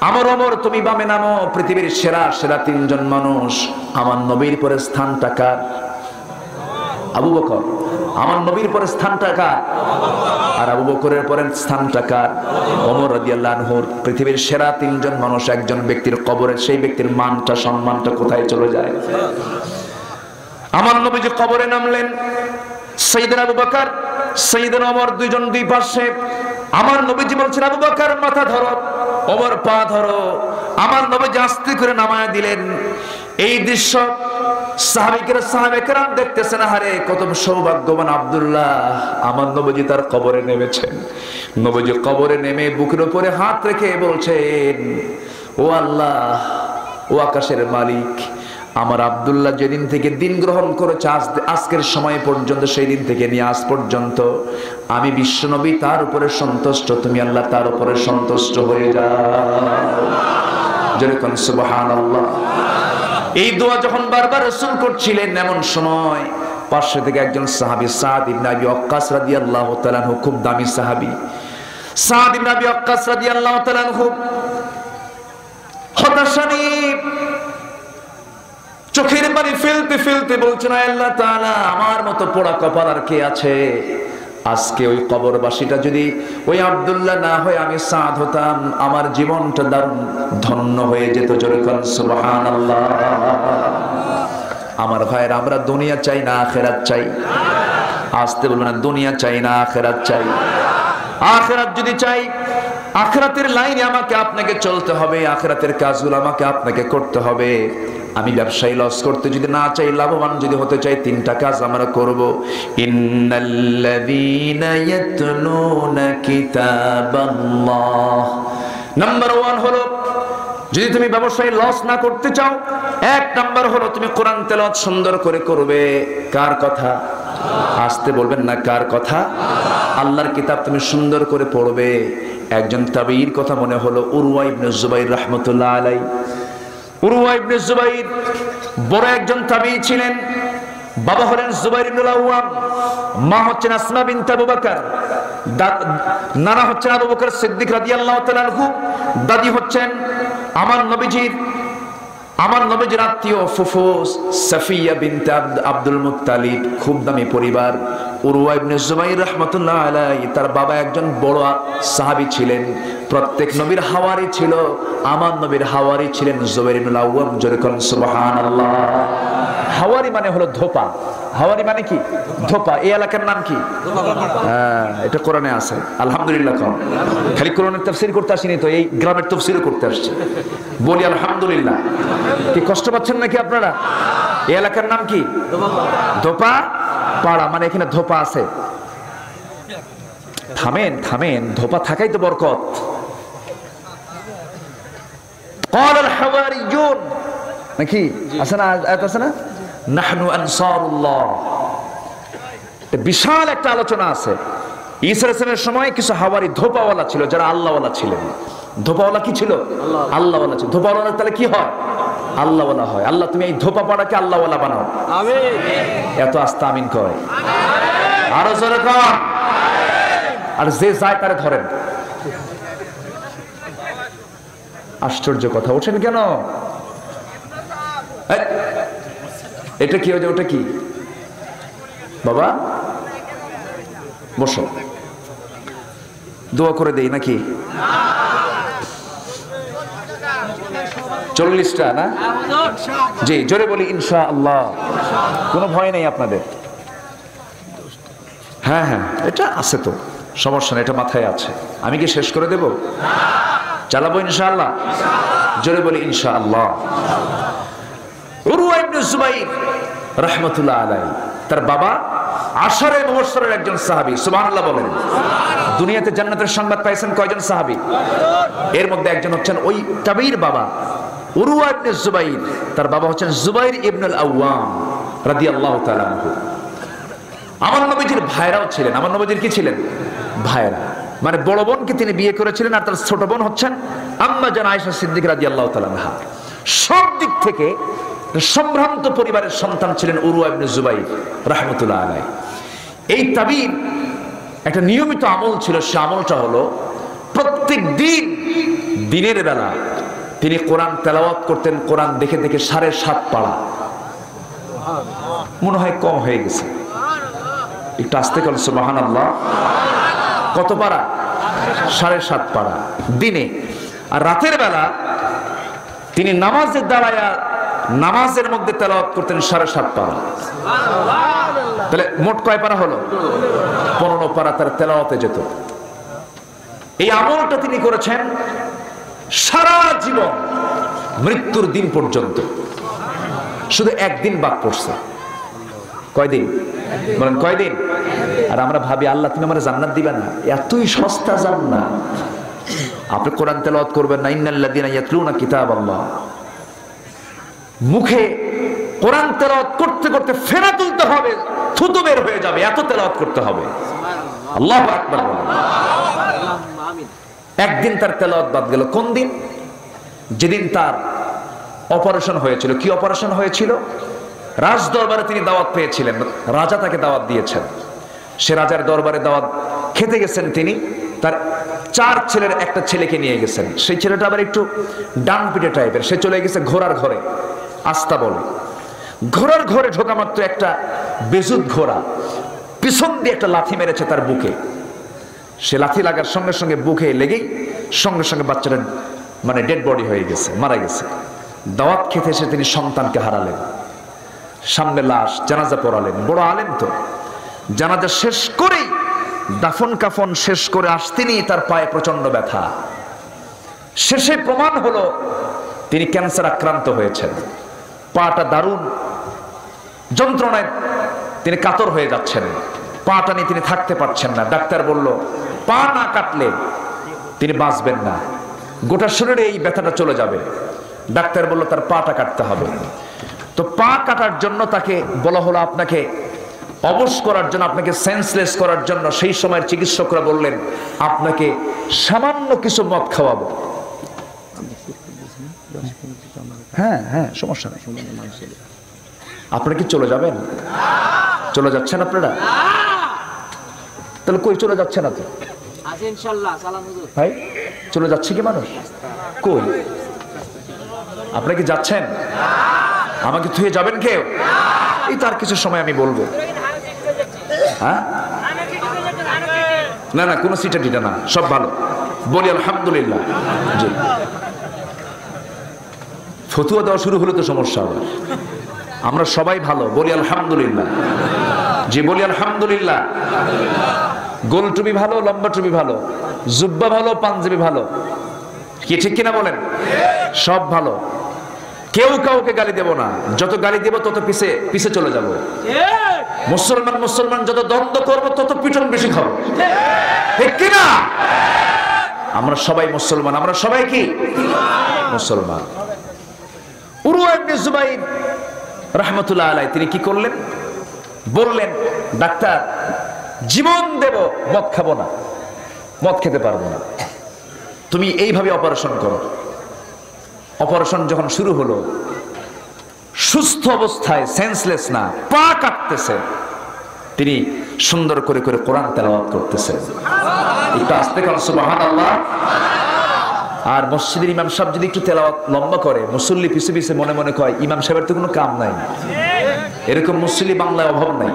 আমার ওমর তুমি বামে নামো। পৃথিবীর সেরা সেরা তিনজন মানুষ, আমার নবীর পরে স্থানটা কার? আবু বকর। আমার নবীর পরে স্থানটা কার? আর আবু বকরের পরে স্থানটা কার? ওমর রাদিয়াল্লাহু আনহুর। পৃথিবীর সেরা তিনজন মানুষ একজন ব্যক্তির কবরে, সেই ব্যক্তির মানটা সম্মানটা কোথায় চলে যায়? আমার নবী যে কবরে নামলেন, সাইয়েদনা আবু বকর, সাইয়েদনা ওমর দুইজন দুই পাশে। আমার নবীজি বলছেন, আবু বকর মাথা ধরো, ওমর পা ধরো। আমার নবীজি আস্তে করে নামায় দিলেন। এই দৃশ্য সাহাবে কেরাম দেখতেছেন, আরে কত সৌভাগ্যবান আব্দুল্লাহ, আমার নবীজি তার কবরে নেমেছেন। নবীজি কবরে নেমে বুকের উপরে হাত রেখে বলছেন, ও আল্লাহ, ও আকাশের মালিক, আমার আব্দুল্লাহ যেদিন থেকে দিন গ্রহণ করেছে আজকের সময় পর্যন্ত, সেই দিন থেকে নিয়ে আজ পর্যন্ত আমি বিশ্বনবী তার উপরে সন্তুষ্ট, তুমি আল্লাহ তার উপরে সন্তুষ্ট হয়ে যাও। যেরকম সুবহানাল্লাহ। এই দোয়া যখন বারবার রাসূল করছিলেন, এমন সময় পাশে থেকে একজন সাহাবী সাদ ইবনে আবি ওয়াক্কাস রাদিয়াল্লাহু তাআলা আনহু, খুব দামি সাহাবী, সাদ ইবনে আবি ওয়াক্কাস রাদিয়াল্লাহু তাআলা আনহু হতাশা নিয়ে চোখের পানি ফেলতে ফেলতে বলছেন, আল্লাহ তাআলা, আমার মতো পোড়া কপাল আর কে আছে? আজকে ওই কবরবাসীটা যদি ওই আব্দুল্লাহ না হয় আমি সাদ হতাম, আমার জীবনটা দারুণ ধন্য হয়ে যেত। জোরে বলেন সুবহানাল্লাহ। আমার ভাইয়ের, আমরা দুনিয়া চাই না আখিরাত চাই? আসতে বলবেন, দুনিয়া চাই না আখিরাত চাই? আখিরাত যদি চাই, আখিরাতের লাইনে আমাকে আপনাকে চলতে হবে, আখিরাতের কাজগুলো আমাকে আপনাকে করতে হবে। আমি ব্যবসায়ী লস করতে যদি না চাই, লাভবান যদি হতে চাই, তিনটা কাজ আমরা করব। ইন্নাল্লাযীনা ইয়াতলুনা কিতাবাল্লাহ। নাম্বার 1 হলো, যদি তুমি ব্যবসায়ী লস না করতে চাও, 1 নাম্বার হলো তুমি কোরআন তেলাওয়াত সুন্দর করে করবে। কার কথা? আসতে বলবেন না, কার কথা? আল্লাহর কিতাব তুমি সুন্দর করে পড়বে। একজন তাবেঈর কথা মনে হলো, উরওয়া ইবনে জুবাইর রাহমাতুল্লাহ আলাইহি। উরওয়া ইবনে জুবাইর বড় একজন তাবেঈ ছিলেন। বাবা হলেন জুবাইর ইবনুল আওয়াম, মা হচ্ছেন আসমা বিনত আবু বকর, নানা হচ্ছেন আবু বকর সিদ্দিক রাদিয়াল্লাহু তাআলা আনহু, দাদি হচ্ছেন আমার নবীজির আত্মীয় ফুফু সাফিয়া বিনতে আব্দুল মুত্তালিব। খুব দামি পরিবার। উরওয়া ইবনে জুবাইর রাহমাতুল্লাহ আলাইহি, তার বাবা একজন বড় সাহাবী ছিলেন, প্রত্যেক নবীর হাওয়ারি ছিল। আমার নবীর হাওয়ারি ছিলেন জুবাইর ইবনুল আওয়াম। জোরে বলেন সুবহানাল্লাহ। হাওয়ারি মানে হলো ধোপা। হাওয়ারি মানে কি? ধোপা। এই এলাকার নাম কি? হ্যাঁ, এটা কোরআনে আছে। আলহামদুলিল্লাহ। খালি কোরআনের তাফসীর করতে আসিনি তো, এই গ্রামের তাফসীরও করতে আসছি। বলি আলহামদুলিল্লাহ। কি কষ্ট পাচ্ছেন নাকি আপনারা? এই এলাকার নাম কি? ধোপা পাড়া। মানে এখানে ধোপা আছে। থামেন থামেন, ধোপা থাকাই তো বরকত। قال الحواريون নাকি আছে না? আয়াত আছে না? নাহনু আনসারুল্লাহ। বিশাল একটা আলোচনা আছে। ঈসা আলাইহিস সালামের সময় কিছু হাওয়ারি ধোপাওয়ালা ছিল, যারা আল্লাহওয়ালা ছিলেন। ধোপাওয়ালা কি ছিল? আল্লাহওয়ালা ছিল। ধোপাওয়ালা তাহলে কি হয়? আল্লাহওয়ালা হয়। আল্লাহ তুমি এই ধোপা পাড়াকে আল্লাহওয়ালা বানাও। আমিন। এত আস্তে আমিন কয়, আরো জোরে কর। আর যে যায় তারে ধরেন। আশ্চর্য কথা। ওঠেন কেন? এটা কি? ওটা কি বাবা? বসো, দোয়া করে দেই নাকি? 40টা না? জি, জোরে বলি ইনশাআল্লাহ। কোনো ভয় নেই আপনাদের। হ্যাঁ হ্যাঁ, এটা আছে তো, সমস্যা নেই, এটা মাথায় আছে। আমি কি শেষ করে দেব? চালাবো ইনশাআল্লাহ। জোরে বলি ইনশাআল্লাহ। উরওয়া ইবনে জুবাইর রাহমাতুল্লাহ আলাইহি, তার বাবা আশারে মুবাশশারের একজন সাহাবী। সুবহানাল্লাহ বলেন। দুনিয়াতে জান্নাতের সংবাদ পাইছেন কয়জন সাহাবী? এর মধ্যে একজন হচ্ছেন ওই তাবেঈর বাবা উরওয়া ইবনে জুবাইর। তার বাবা হচ্ছেন জুবাইর ইবনুল আওয়াম রাদিয়াল্লাহু তাআলা আনহু। আমার নবীজির ভাইরাও ছিলেন। আমার নবীজির কি ছিলেন? ভাইরা। মানে বড় বোনকে তিনি বিয়ে করেছিলেন, আর তার ছোট বোন হচ্ছেন আম্মা জান আয়েশা সিদ্দিকা রাদিয়াল্লাহু তাআলা আনহা। সব দিক থেকে সম্ভ্রান্ত পরিবারের সন্তান ছিলেন উরওয়া ইবনে জুবাইর রাহমাতুল্লাহ আলাইহি। এই তাবির একটা নিয়মিত আমল ছিল, সে আমলটা হলো প্রত্যেক দিন দিনের বেলা তিনি কোরআন তেলাওয়াত করতেন। কোরআন দেখে দেখে 7.5 পারা, মনে হয় কম হয়ে গেছে, একটু আস্তে করে সুবহানাল্লাহ। কত পারা? 7.5 পারা দিনে। আর রাতের বেলা তিনি নামাজের দাঁড়ায়া নামাজের মধ্যে তেলাওয়াত করতেন 7.5 পারা। তাহলে মোট কয় পারা হলো? 15 পারা তার তেলাওয়াতে যেত। এই আমলটা তিনি করেছেন সারা জীবন, মৃত্যুর দিন পর্যন্ত। শুধু একদিন বাদ পড়ছে। কয়দিন বলেন? কয়দিন? আর আমরা ভাবি আল্লাহ তুমি আমার জান্নাত দিবে না, এতই সস্তা জান্নাত। আপনি কোরআন তেলাওয়াত করবেন না, ইন্নাল্লাযীনা ইয়াতলুনা কিতাবাল্লাহ, মুখে কোরআন তেলাওয়াত করতে করতে ফেনা তুলতে হবে, থুতু বের হয়ে যাবে, এত তেলাওয়াত করতে হবে। আল্লাহু আকবার। একদিন তার তেলাওয়াত বাদ গেল। কোন দিন? যেদিন তার অপারেশন হয়েছিল। কি অপারেশন হয়েছিল? রাজ দরবারে তিনি দাওয়াত পেয়েছিলেন, রাজা তাকে দাওয়াত দিয়েছেন। সে রাজার দরবারে দাওয়াত খেতে গেছেন তিনি, তার 4 ছেলের একটা ছেলেকে নিয়ে গেছেন। সেই ছেলেটা আবার একটু ডান পিটে টাইপের, সে চলে গেছে ঘোড়ার ঘরে, আস্তা বলে। ঘোড়ার ঘরে ঢোকা মাত্র একটা বেজুত ঘোড়া পিছন দিয়ে একটা লাথি মেরেছে তার বুকে। সে লাথি লাগার সঙ্গে সঙ্গে বুকে লেগেই সঙ্গে সঙ্গে বাচ্চাটা মানে ডেড বডি হয়ে গেছে, মারা গেছে। দাওয়াত খেতে এসে তিনি সন্তানকে হারালেন, সামনে লাশ, জানাজা পড়ালেন। বড় আলেম তো। জানাজা শেষ করেই দাফন কাফন শেষ করে আসতেনি তার পায়ে প্রচন্ড ব্যথা। শেষে প্রমাণ হলো তিনি ক্যান্সার আক্রান্ত হয়েছেন। পাটা দারুণ যন্ত্রণায় তিনি কাতর হয়ে যাচ্ছেন, পাটা নিয়ে তিনি থাকতে পারছেন না। ডাক্তার বলল পা না কাটলে তিনি বাঁচবেন না, গোটা শরীরে এই ব্যথাটা চলে যাবে। ডাক্তার বলল তার পাটা কাটতে হবে। তো পা কাটার জন্য তাকে বলা হলো আপনাকে অবশ করার জন্য, আপনাকে সেন্সলেস করার জন্য। সেই সময়ের চিকিৎসকরা বললেন আপনাকে সামান্য কিছু মদ খাওয়াবো। হ্যাঁ হ্যাঁ, সমস্যা নেই। আপনারা কি চলে যাবেন? চলে যাচ্ছেন আপনারা? তাহলে কই চলে যাচ্ছে না তো ভাই? চলে যাচ্ছে কি মানুষ? কই? আপনারা কি যাচ্ছেন? আমাকে থুয়ে যাবেন কেউ? এই তার কিছু সময় আমি বলবো। হ্যাঁ, না না, কোনো সিটা টিটা না, সব ভালো। বলি আলহামদুলিল্লাহ। জি, ফতুয়া দেওয়া শুরু হলে তো সমস্যা হবে। আমরা সবাই ভালো, বলি আলহামদুলিল্লাহ। জি, বলি আলহামদুলিল্লাহ। গোল টুপি ভালো, লম্বা টুপি ভালো, জুব্বা ভালো, পাঞ্জাবি ভালো, কি ঠিক কিনা বলেন? সব ভালো। কেউ কাউকে গালি দেব না, যত গালি দেব তত পিছে পিছে চলে যাব। মুসলমান মুসলমান যত দ্বন্দ্ব করবো তত পিটন বেশি খাবো, ঠিক কিনা? আমরা সবাই মুসলমান, আমরা সবাই কি মুসলমান। উরওয়া ইবনে জুবাইর রাহমাতুল্লাহ আলাইহি তিনি কি করলেন? বললেন ডাক্তার জীবন দেব, মদ খাবো না, মদ খেতে পারবো না, তুমি এইভাবে অপারেশন করো। অপারেশন যখন শুরু হলো, সুস্থ অবস্থায়, সেন্সলেস না, পা কাটতেছে, তিনি সুন্দর করে করে কোরআন তেলাওয়াত করতেছেন। একটু আস্তে করে সুবহানাল্লাহ। আর মসজিদের ইমাম সাহেব যদি একটু তেলাওয়াত লম্বা করে, মুসল্লি পিছে পিছে মনে মনে কয় ইমাম সাহেবের তো কোনো কাম নাই। এরকম মুসল্লি বাংলায় অভাব নাই,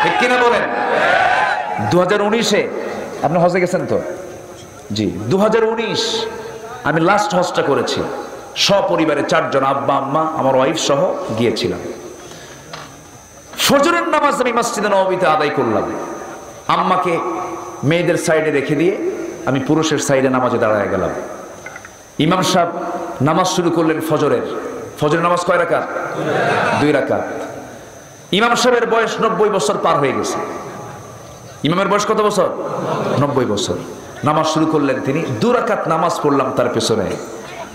ঠিক কিনা বলেন? 2019-এ আপনি হজে গেছেন তো? জি, 2019 আমি লাস্ট হজটা করেছি, সপরিবারে 4 জন, আব্বা আম্মা আমার ওয়াইফ সহ গিয়েছিলাম। ফজরের নামাজ আমি মসজিদে নববীতে আদায় করলাম। আম্মাকে মেয়েদের সাইডে রেখে দিয়ে আমি পুরুষের সাইডে নামাজে দাঁড়ায় গেলাম। ইমাম সাহেব নামাজ শুরু করলেন ফজরের। ফজরের নামাজ কয় রাকাত? 2 রাকাত। ইমাম সাহেবের বয়স 90 বছর পার হয়ে গেছে। ইমামের বয়স কত বছর? 90 বছর। নামাজ শুরু করলেন তিনি। 2 রাকাত নামাজ পড়লাম তার পেছনে।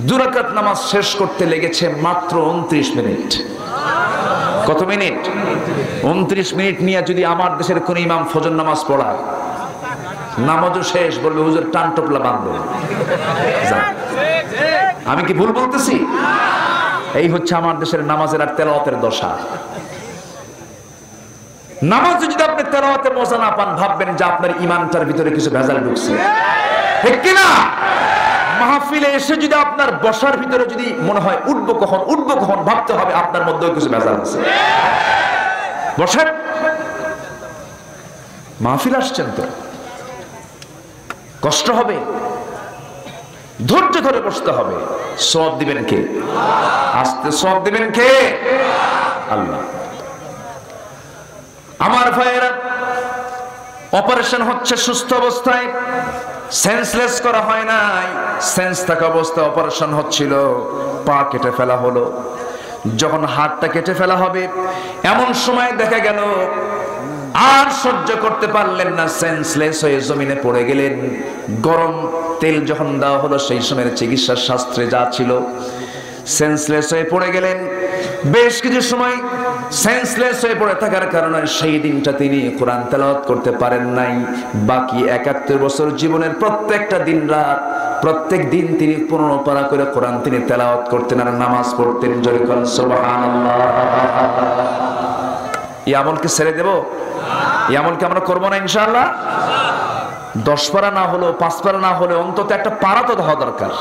2 রাকাত নামাজ শেষ করতে লেগেছে মাত্র 29 মিনিট। কত মিনিট? 29 মিনিট নিয়ে যদি আমার দেশের কোন ইমাম ফজর নামাজ পড়ায় নামাজও শেষ, বলবে হুজুর টান টপলা বাঁধবো। আমি কি ভুল বলতেছি? এই হচ্ছে আমার দেশের নামাজের আর তেলাওয়াতের দশা। নামাজে যদি আপনি তেলাওয়াতের মজা না পান, ভাববেন যে আপনার ঈমানটার ভিতরে কিছু ভেজাল ঢুকছে, ঠিক কি না? মাহফিলে এসে যদি আপনার বসার ভিতরে যদি মনে হয় উঠবো কখন, ভাবতে হবে আপনার মধ্যেও কিছু ভেজাল আছে। বসেন, মাহফিল আসছেন তো, কষ্ট হবে, ধৈর্য ধরে বসতে হবে। সওয়াব দিবেন কে? আস্তে সওয়াব দিবেন কে? আল্লাহ। আমার ভাইয়েরা, অপারেশন হচ্ছে সুস্থ অবস্থায়, সেন্সলেস করা হয় নাই, সেন্স থাকা অবস্থায় অপারেশন হচ্ছিল, পা কেটে ফেলা হলো। যখন হাতটা কেটে ফেলা হবে, এমন সময় দেখা গেল আর সহ্য করতে পারলেন না, সেন্সলেস হয়ে জমিনে পড়ে গেলেন। গরম তেল যখন দেওয়া হলো, সেই সময়ের চিকিৎসা শাস্ত্রে যা ছিল, সেন্সলেস হয়ে পড়ে গেলেন। বেশ কিছু সময় সেন্সলেস হয়ে পড়ে থাকার কারণে সেই দিনটা তিনি কোরআন তেলাওয়াত করতে পারেন নাই। বাকি ৭১ বছর জীবনের প্রত্যেকটা দিন রাত, প্রত্যেক দিন তিনি ১৫ পারা করে কোরআন তিনি তেলাওয়াত করতেন আর নামাজ পড়তেন। জোরে বলেন সুবহানাল্লাহ। এই আমলকে ছেড়ে দেব? এই আমলকে আমরা করবো না ইনশাআল্লাহ? ১০ পারা না হলো, ৫ পারা না হলে অন্তত একটা পারা তো হওয়া দরকার।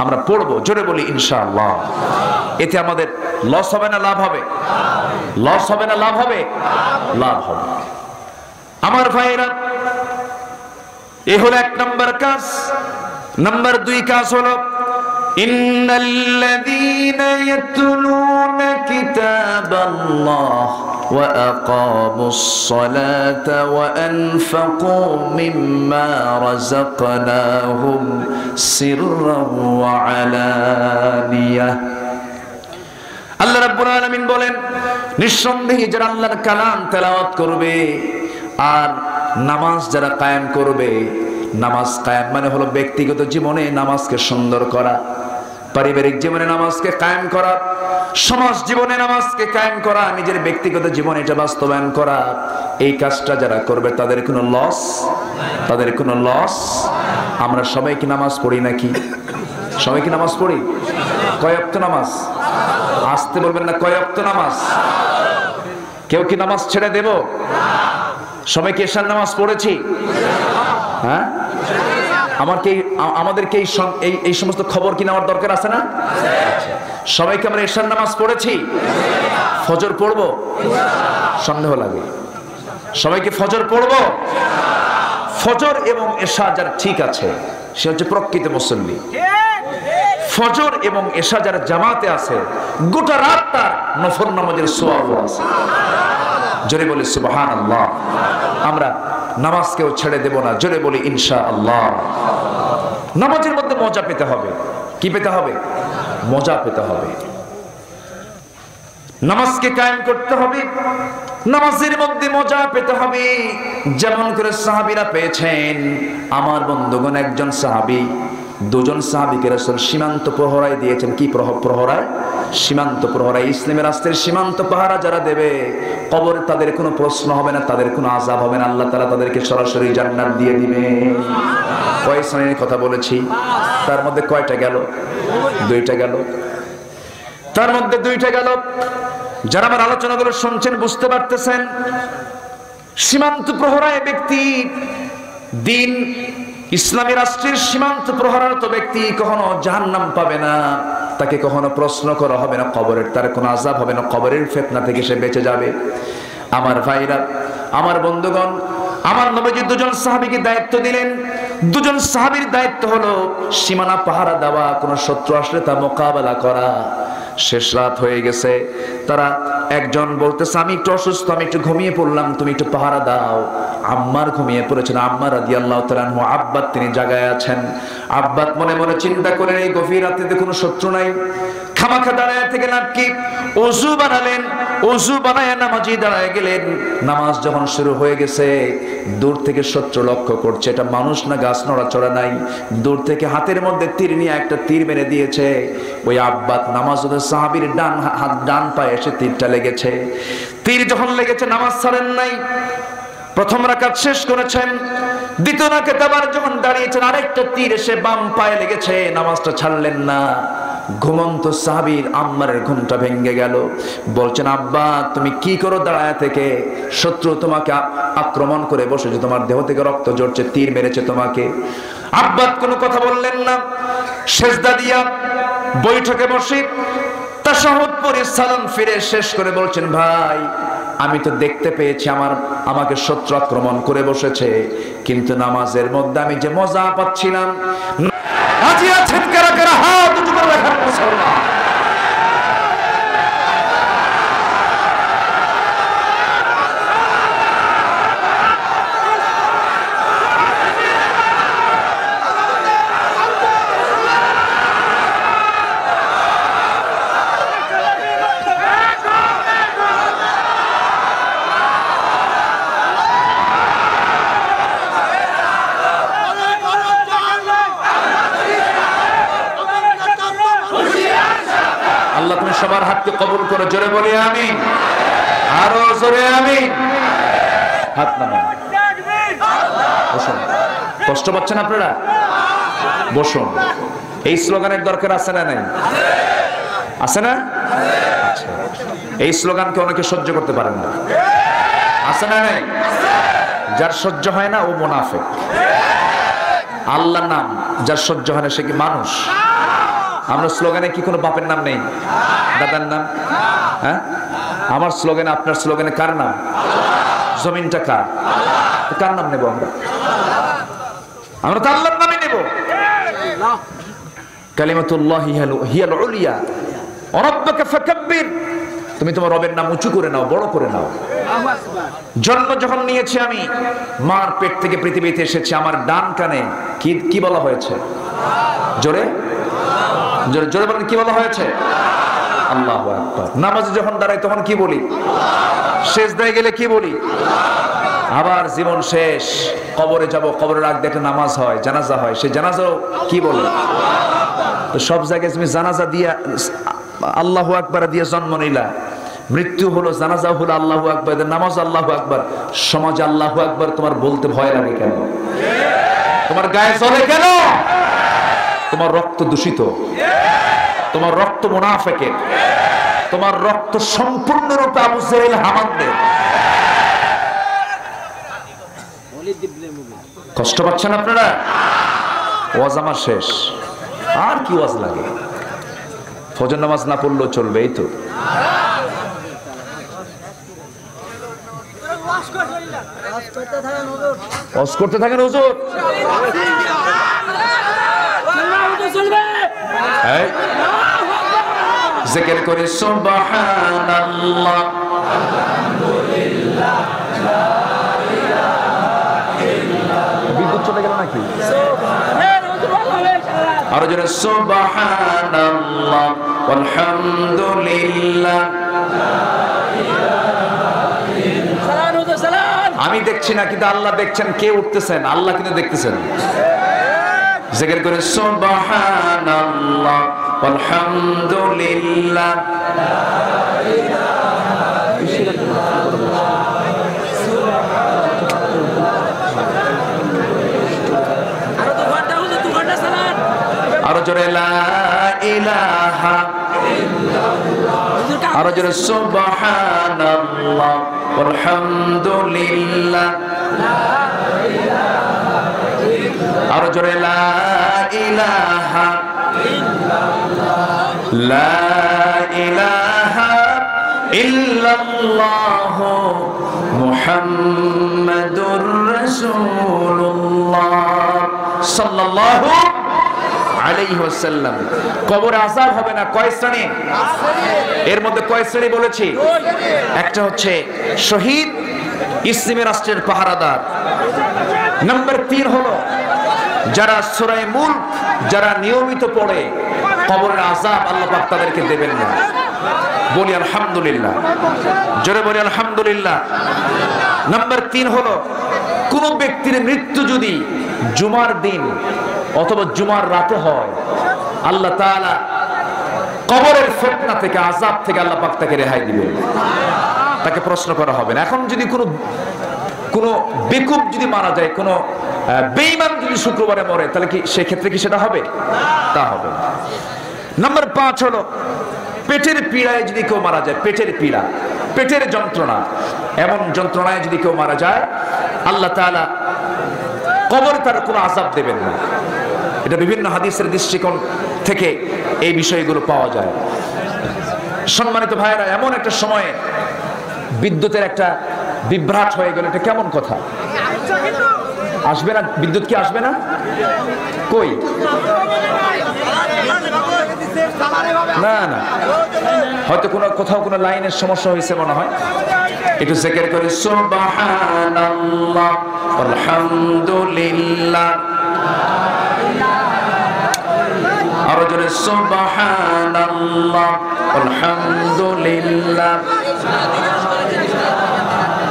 আমরা পড়বো, জোরে বলি ইনশাআল্লাহ। এতে আমাদের লস হবে না লাভ হবে? লস হবে না লাভ হবে? লাভ হবে। আমার ভাইরা, এ হলো ১ নম্বর কাজ। নাম্বার ২ কাজ হলো ইন্নাল্লাযীনা ইয়াতলুনা কিতাবাল্লাহ ওয়া আকামুস সালাতা ওয়া আনফাকু মিম্মা রাযাকনাহুম সিররান ওয়া আলানিয়া। আল্লাহ রাব্বুল আলামিন বলেন, নিঃসন্দেহে যারা আল্লাহর কালাম তেলাওয়াত করবে আর নামাজ যারা কায়েম করবে, নামাজ কায়েম মানে হলো ব্যক্তিগত জীবনে নামাজকে সুন্দর করা, পারিবারিক জীবনে নামাজকে কায়েম করা, সমাজ জীবনে নামাজকে কায়েম করা, নিজের ব্যক্তিগত জীবনে এটা বাস্তবায়ন করা। এই কাজটা যারা করবে তাদের কোনো লস, তাদের কোনো লস। আমরা সবাই কি নামাজ পড়ি নাকি? সবাই কি নামাজ পড়ি? কয় ওয়াক্ত নামাজ? আসতে বলবেন না, কয় ওয়াক্ত নামাজ? কেউ কি নামাজ ছেড়ে দেব? সবাই কি এশার নামাজ পড়েছি? হ্যাঁ, আমাদেরকে এই সমস্ত খবর কি নেওয়ার দরকার আছে না? সবাইকে আমরা এশার নামাজ পড়েছি? ফজর পড়বো? সন্দেহ লাগে। সবাইকে ফজর পড়বো? ফজর এবং এশা যার ঠিক আছে সে হচ্ছে প্রকৃত মুসল্লি। ফজর এবং এশা যার জামাতে আছে, গোটা রাত তার নফল নামাজের সওয়াব আছে। জোরে বলি সুবহানাল্লাহ। আমরা নামাজকেও ছেড়ে দেব না, জোরে বলি ইনশাআল্লাহ। নামাজের মধ্যে মজা পেতে হবে। কি পেতে হবে? মজা পেতে হবে। নামাজকে কায়েম করতে হবে, নামাজের মধ্যে মজা পেতে হবে, যেমন করে সাহাবীরা পেয়েছেন। আমার বন্ধুগণ, একজন সাহাবী, দুজন সাহাবীকে রাসূল সীমান্ত প্রহরায় দিয়েছেন। কি প্রহরায়? সীমান্ত প্রহরায়। ইসলামের রাস্তার সীমান্ত পাহারা যারা দেবে, কবরে তাদের কোনো প্রশ্ন হবে না, তাদের কোনো আযাব হবে না, আল্লাহ তাআলা তাদেরকে সরাসরি জান্নাত দিয়ে দিবে। কয় শ্রেণীর কথা বলেছি? তার মধ্যে কয়টা গেল? 2টা গেল। তার মধ্যে 2টা গেল। যারা আমার আলোচনাগুলো শুনছেন বুঝতে পারতেছেন, সীমান্ত প্রহরায় ব্যক্তি, দিন ইসলামী রাষ্ট্রের সীমান্ত প্রহরারত ব্যক্তি কখনো জাহান্নাম পাবে না, তাকে কখনো প্রশ্ন করা হবে না, কবরের তার কোনো আযাব হবে না, কবরের ফিতনা থেকে সে বেঁচে যাবে। আমার ভাইরা, আমার বন্ধুগণ, আমার নবীজি 2জন সাহাবীকে দায়িত্ব দিলেন। 2জন সাহাবীর দায়িত্ব হলো সীমানা পাহারা দেওয়া, কোন শত্রু আসলে তা মোকাবেলা করা। শেষ রাত হয়ে গেছে, তারা একজন বলতেছে, আমি একটু অসুস্থ, আমি একটু ঘুমিয়ে পড়লাম, তুমি একটু পাহারা দাও। আম্মার ঘুমিয়ে পড়েছেন। আম্মার রাদিয়াল্লাহু তাআলা আনহু, আব্বাত তিনি জাগায় আছেন। আব্বাত মনে মনে চিন্তা করেন, এই গভীর রাতে কোনো শত্রু নাই, খামাখা দাঁড়ায় থেকে লাভ কি? ওযু বানালেন, ওযু বানায় নামাজি দাঁড়ায় গেলেন। নামাজ যখন শুরু হয়ে গেছে, দূর থেকে শত্রু লক্ষ্য করছে, এটা মানুষ না গাছ, নড়াচড়া নাই। দূর থেকে হাতের মধ্যে তীর নিয়ে একটা তীর মেরে দিয়েছে। ওই আব্বাত নামাজ সাহাবীর ডান পায়ে এসে তীরটা লেগেছে। তীর যখন লেগেছে, নামাজ ছাড়েন নাই। প্রথম রাকাত শেষ করেছেন, দ্বিতীয় রাকাতে আবার যখন দাঁড়িয়েছেন আরেকটা তীর এসে বাম পায়ে লেগেছে, নামাজটা ছাড়লেন না। ঘুমন্ত সাহাবীর আম্মারের ঘুমটা ভেঙে গেল। বলছেন, আব্বা তুমি কি করো দাঁড়ায় থেকে? শত্রু তোমাকে আক্রমণ করে বসেছে, তোমার দেহ থেকে রক্ত ঝরছে, তীর মেরেছে তোমাকে। আব্বা কোনো কথা বললেন না, সেজদা দিয়া বৈঠকে বসে তাশাহুদ পড়ে সালাম ফিরে শেষ করে বলছেন, ভাই আমি তো দেখতে পেয়েছি আমাকে শত্রু আক্রমণ করে বসেছে, কিন্তু নামাজের মধ্যে আমি যে মজা পাচ্ছিলাম। রাজি আছেন কারা কারা? হাত উঁচু করে রাখেন মুসলমান। সবার হাতকে কবুল করে জোরে বলি আমিন, আরো জোরে আমিন। হাত নামান, বসুন। কষ্ট পাচ্ছেন আপনারা? বসুন। এই স্লোগানের দরকার আছে না নাই? আছে না? আচ্ছা, এই স্লোগানকে অনেকে সহ্য করতে পারেন না, আছে না নাই? যার সহ্য হয় না ও মুনাফিক। আল্লাহর নাম যার সহ্য হয় না সে কি মানুষ? আমরা স্লোগানে কি কোনো বাপের নাম নেই, দাদার নাম? হ্যাঁ, আমার স্লোগানে আপনার স্লোগানে কার নাম? জমিনটা কার? কার নাম নেব আমরা? আমরা তো আল্লাহর নামই নেব। কালিমাতুল্লাহি হিয়াল উলিয়া ওয়া রাব্বাকা ফাকাব্বির। তুমি তোমার রবের নাম উঁচু করে নাও, বড় করে নাও। জন্ম যখন নিয়েছি আমি, মার পেট থেকে পৃথিবীতে এসেছি, আমার ডান কানে কি বলা হয়েছে? জোরে জোরে জোরে বলেন, কি বলা হয়েছে? আল্লাহু আকবার। নামাজে যখন দাঁড়াই তখন কি বলি? সেজদায় গেলে কি বলি? আবার জীবন শেষ, কবরে যাব, কবরের আগে একটা নামাজ হয়, জানাজা হয়, সেই জানাজাও কি বলে? তো সব জায়গায় তুমি জানাজা দিয়া আল্লাহু আকবার দিয়ে জন্ম নিলা, মৃত্যু হলো, জানাজা হলো আল্লাহু আকবার, নামাজ আল্লাহু আকবার, সমাজে আল্লাহু আকবার তোমার বলতে ভয় লাগে কেন? তোমার গায়ে জ্বলে কেন? তোমার রক্ত দূষিত, তোমার রক্ত মুনাফিকের, তোমার রক্ত সম্পূর্ণরূপে আবু জেহেল হামানদের। কষ্ট পাচ্ছেন আপনারা? ওয়াজ আমার শেষ, আর কি ওয়াজ লাগে? ফজর নামাজ না পড়লেও চলবে, এই তো। ওয়াজ করতে থাকেন হুজুর। জিকির করে সুবহানাল্লাহ, আলহামদুলিল্লাহ, লা ইলাহা ইল্লাল্লাহ। বিদ্যুৎ চলে গেল নাকি? আর জোরে সুবহানাল্লাহ, আলহামদুলিল্লাহ, লা ইলাহা ইল্লাল্লাহ। আমি দেখছি না, কিন্তু আল্লাহ দেখছেন। কে উঠতেছেন? আল্লাহ কিন্তু দেখতেছেন। জিকির করে সুবহানাল্লাহ, আলহামদুলিল্লাহ, লা ইলাহা ইল্লাল্লাহ, আরো জোরে লা ইলাহা ইল্লাল্লাহ, আরো জোরে সুবহানাল্লাহ, আলহামদুলিল্লাহ, আরো জোরে লা ইলাহা ইল্লাল্লাহ, লা ইলাহা ইল্লাল্লাহ, মুহাম্মাদুর রাসূলুল্লাহ সাল্লাল্লাহু আলাইহি ওয়াসাল্লাম। কবরে আযাব হবে না, কয় শ্রেণী? এর মধ্যে কয় শ্রেণী বলেছি? একটা হচ্ছে শহীদ, ইসলামী রাষ্ট্রের পাহারাদার। নাম্বার 3 হলো যারা সূরা মুলক যারা নিয়মিত পড়ে, কবরের আযাব আল্লাহ পাক তাদেরকে দেবেন না। বলি আলহামদুলিল্লাহ, জোরে বলি আলহামদুলিল্লাহ। নাম্বার 3 হলো কোন ব্যক্তির মৃত্যু যদি জুমার দিন অথবা জুমার রাতে হয়, আল্লাহ তাআলা কবরের ফিতনা থেকে, আযাব থেকে আল্লাহ পাক তাকে রেহাই দিবেন, তাকে প্রশ্ন করা হবে না। এখন যদি কোনো বেকুব যদি মারা যায়, কোনো বেঈমান যদি শুক্রবারে মরে তাহলে কি সেক্ষেত্রে কি সেটা হবে? তা হবে না। নাম্বার 5 হলো পেটের পীড়ায় যদি কেউ মারা যায়, পেটের পীড়া, পেটের যন্ত্রণা, এমন যন্ত্রণায় যদি কেউ মারা যায় আল্লাহ তাআলা কবরে তার কোনো আযাব দেবেন না। এটা বিভিন্ন হাদিসের দৃষ্টিকোণ থেকে এই বিষয়গুলো পাওয়া যায়। সম্মানিত ভাইরা, এমন একটা সময়ে বিদ্যুতের একটা বিভ্রাট হয়ে গেল, এটা কেমন কথা? আসবে না বিদ্যুৎ? কি আসবে না? কই না না, হয়তো কোনো কোথাও কোনো লাইনের সমস্যা হয়েছে মনে হয়। একটু জিকির করে সুবহানাল্লাহ আলহামদুলিল্লাহ, আরো জোরে সুবহানাল্লাহ আলহামদুলিল্লাহ।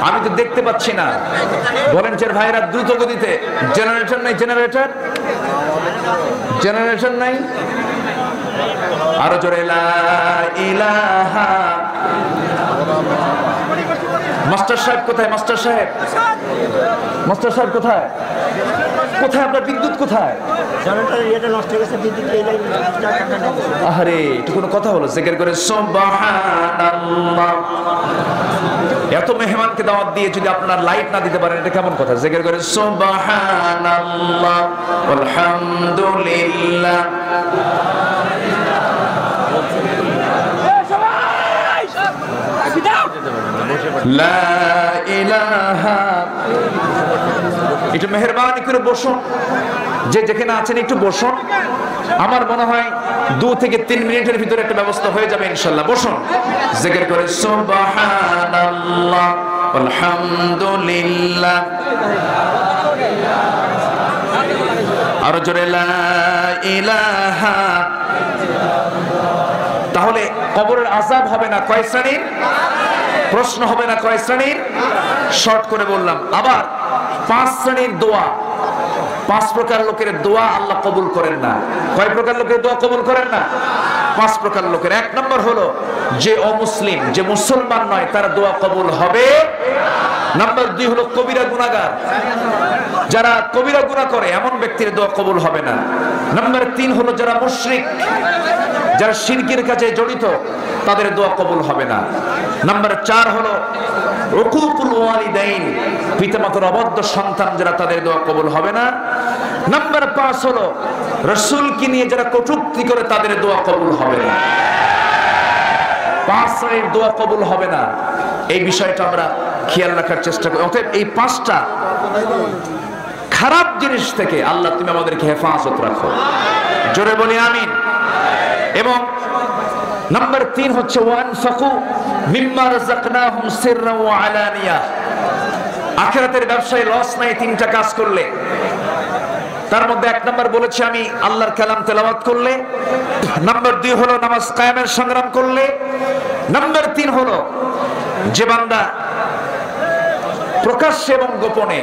আমি তো দেখতে পাচ্ছি না, ভলেন্টিয়ার ভাইরা দ্রুত গতিতে। জেনারেটর নাই, জেনারেটর জেনারেটর নাই, আরো জোরে লা ইলাহা। মাস্টার সাহেব কোথায়? মাস্টার সাহেব, মাস্টার সাহেব কোথায়? কোথায় আপনার বিদ্যুৎ কোথায়? আরে এটা কোনো কথা হলো? জিকির করে সুবহানাল্লাহ। এত মেহমানকে দাওয়াত দিয়ে যদি আপনার লাইট না দিতে পারেন এটা কেমন কথা? জিকির করে সুবহানাল্লাহ আলহামদুলিল্লাহ। লা ইলাহা। একটু মেহেরবানি করে বসুন, যে যেখানে আছেন একটু বসুন। আমার মনে হয় 2 থেকে 3 মিনিটের ভিতরে একটা ব্যবস্থা হয়ে যাবে ইনশাআল্লাহ। বসুন, জিকির করে সুবহানাল্লাহ আলহামদুলিল্লাহ, আরো জোরে লা ইলাহা। তাহলে কবরের আযাব হবে না কয় শ্রেণীর? প্রশ্ন হবে না কয় শ্রেণীর? শর্ট করে বললাম। আবার 5 শ্রেণীর দোয়া, 5 প্রকার লোকের দোয়া আল্লাহ কবুল করেন না। কয় প্রকার লোকের দোয়া কবুল করেন না? 5 প্রকার লোকের। 1 নম্বর হলো যে অমুসলিম, যে মুসলমান নয়, তার দোয়া কবুল হবে। নাম্বার 2 হলো কবিরা গুনাহগার, যারা কবিরা গুনাহ করে এমন ব্যক্তির দোয়া কবুল হবে না। নাম্বার 3 হলো যারা মুশরিক, যারা শিরকের কাজে জড়িত, তাদের দোয়া কবুল হবে না। নাম্বার 4 হলো উকুকুল ওয়ালিদাইন, পিতামাতার অবাধ্য সন্তান যারা, তাদের দোয়া কবুল হবে না। নাম্বার 5 হলো রাসূলকে নিয়ে যারা কটূক্তি করে, তাদের দোয়া কবুল হবে না। 5 শ্রেণীর দোয়া কবুল হবে না, এই বিষয়টা আমরা খেয়াল রাখার চেষ্টা করি। অতএব এই 5টা খারাপ জিনিস থেকে আল্লাহ তুমি আমাদেরকে হেফাজত রাখো, জোরে বলি আমিন। এবং নাম্বার 3 হচ্ছে ওয়ানফাকু মিম্মা রাযাকনাহুম সিররান ওয়া আলানিয়া। আখিরাতের ব্যবসায় লস নাই 3টা কাজ করলে। তার মধ্যে 1 নাম্বার বলেছি আমি, আল্লাহর কালাম তেলাওয়াত করলে। নাম্বার 2 হলো নামাজ কায়েমের সংগ্রাম করলে। নাম্বার 3 হলো যে বান্দা প্রকাশ্যে এবং গোপনে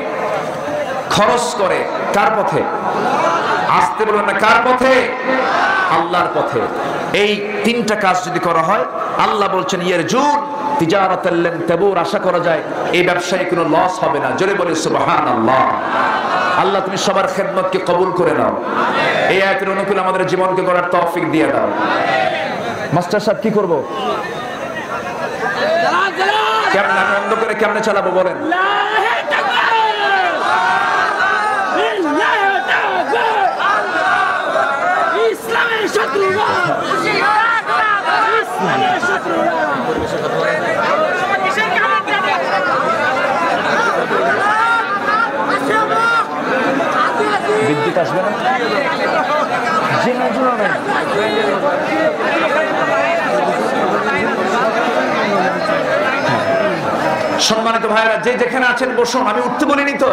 খরচ করে, কার পথে? আসতে বলবেন না, কার পথে? আল্লাহর পথে। এই 3টা কাজ যদি করা হয়, আল্লাহ বলছেন ইয়ারজুন তিজারাতাল লান তাবুর, আশা করা যায় এই ব্যবসায় কোনো লস হবে না। জোরে বলি সুবহানাল্লাহ। আল্লাহ তুমি সবার খেদমতকে কবুল করে নাও, এই আয়াতের অনুকূলে আমাদের জীবনকে গড়ার তৌফিক দিয়ে দাও। মাস্টার সাহেব কি করব? কেমন আনন্দ করে কেমনে চালাবো বলেন? বিদ্যুৎ আসবে না, সম্মানিত ভাইরা, যে যেখানে আছেন বসুন। আমি উঠতে বলিনি তো।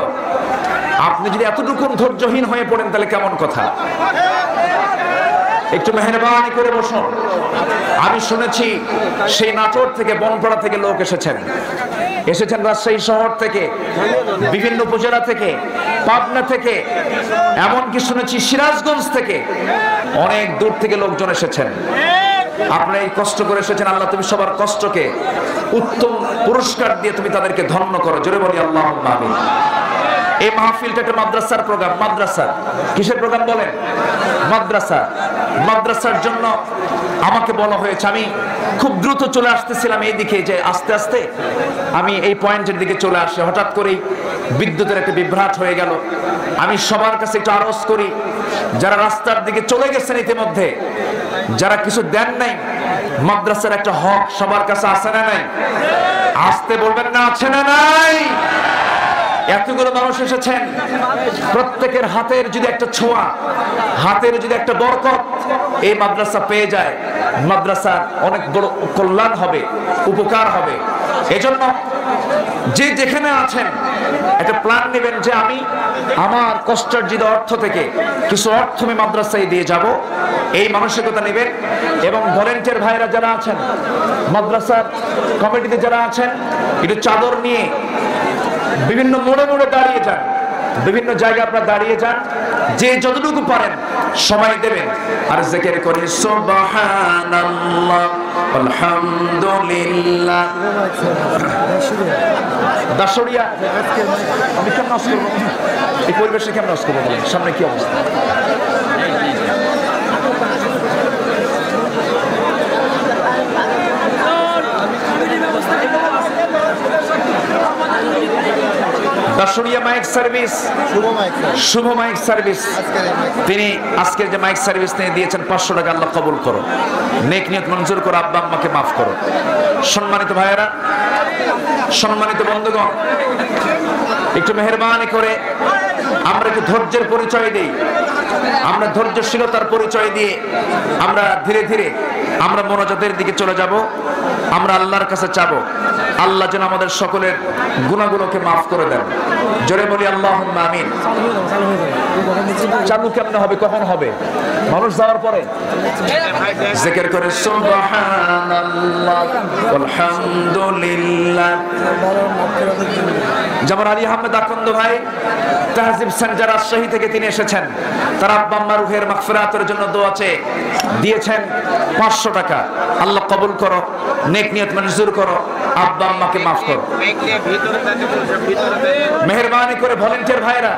আপনি যদি এতটুকু ধৈর্যহীন হয়ে পড়েন তাহলে কেমন কথা? একটু মেহেরবানি করে বসুন। আমি শুনেছি সেই নাটোর থেকে, বনপাড়া থেকে লোক এসেছেন, রাজশাহী শহর থেকে, বিভিন্ন উপজেলা থেকে, পাবনা থেকে, এমনকি শুনেছি সিরাজগঞ্জ থেকে, অনেক দূর থেকে লোকজন এসেছেন। আপনারা এই কষ্ট করে এসেছেন, আল্লাহ তুমি সবার কষ্টকে উত্তম পুরস্কার দিয়ে তুমি তাদেরকে ধন্য করো। জোরে বলি আল্লাহুম্মা আমিন। এই মাহফিলটা একটা মাদ্রাসার প্রোগ্রাম। মাদ্রাসা কিসের প্রোগ্রাম বলেন? মাদ্রাসা। মাদ্রাসার জন্য আমাকে বলা হয়েছে। আমি খুব দ্রুত চলে আসতেছিলাম এইদিকে, যে আস্তে আস্তে আমি এই পয়েন্টের দিকে চলে আসি, হঠাৎ করেই বিদ্যুতের একটা বিভ্রাট হয়ে গেল। আমি সবার কাছে একটু আরজ করি, যারা রাস্তার দিকে চলে গেছেন ইতিমধ্যে, যারা কিছু দেন নাই, মাদ্রাসার একটা হক সবার কাছে আছে না নাই? আসতে বলবেন না, আছে না নাই? এতগুলো মানুষ এসেছেন, প্রত্যেকের হাতের যদি একটা ছোঁয়া, হাতের যদি একটা বরকত এই মাদ্রাসা পেয়ে যায়, মাদ্রাসার অনেক বড় কল্যাণ হবে, উপকার হবে। এজন্য যে যেখানে আছেন একটা প্ল্যান নেবেন যে আমি আমার কষ্টার্জিত অর্থ থেকে কিছু অর্থ আমি মাদ্রাসায় দিয়ে যাব, এই মানসিকতা নেবেন। এবং ভলেন্টিয়ার ভাইরা যারা আছেন, মাদ্রাসার কমিটিতে যারা আছেন, একটু চাদর নিয়ে বিভিন্ন মোড়ে মোড়ে দাঁড়িয়ে যান, বিভিন্ন জায়গায় আপনারা দাঁড়িয়ে যান, যে যতটুকু পারেন সময় দেবেন আর জিকির করি সুবহানাল্লাহ আলহামদুলিল্লাহ। দাসরিয়া আমি কেমন নাচ করবো? এই পরিবেশে কেমন নাচ করবো? সামনে কি অবস্থা? দাসুরিয়া মাইক সার্ভিস, শুভ মাইক সার্ভিস, তিনি আজকের যে মাইক সার্ভিস নিয়ে দিয়েছেন 500 টাকা, আল্লাহ কবুল করো, নেক নিয়ত মঞ্জুর করো, আব্বা আম্মাকে মাফ করো। সম্মানিত ভাইয়েরা, সম্মানিত বন্ধুগণ, একটু মেহেরবানি করে আমরা একটু ধৈর্যের পরিচয় দিই। আমরা ধৈর্যশীলতার পরিচয় দিয়ে আমরা ধীরে ধীরে আমরা মোনাজাতের দিকে চলে যাব। আমরা আল্লাহর কাছে চাবো, আল্লাহ যেন আমাদের সকলের গুনাহগুলোকে মাফ করে দেন। জোরে বলি আল্লাহুম্মা আমিন। চালু কেমন হবে, কখন হবে? মানুষ যাওয়ার পরে জিকির করে সুবহানাল্লাহ আলহামদুলিল্লাহ। যেমন আলী আহমেদ আকন্দ ভাই তাহজিব সেন্টার রাজশাহী থেকে তিনি এসেছেন, তার আব্বা আম্মার রুহের মাগফিরাতের জন্য দোয়া চেয়ে দিয়েছেন 500 টাকা। আল্লাহ কবুল করো, নেক নিয়ত মঞ্জুর করো, আব্বা আম্মাকে মাফ করো। মেহেরবানি করে ভলেন্টিয়ার ভাইরা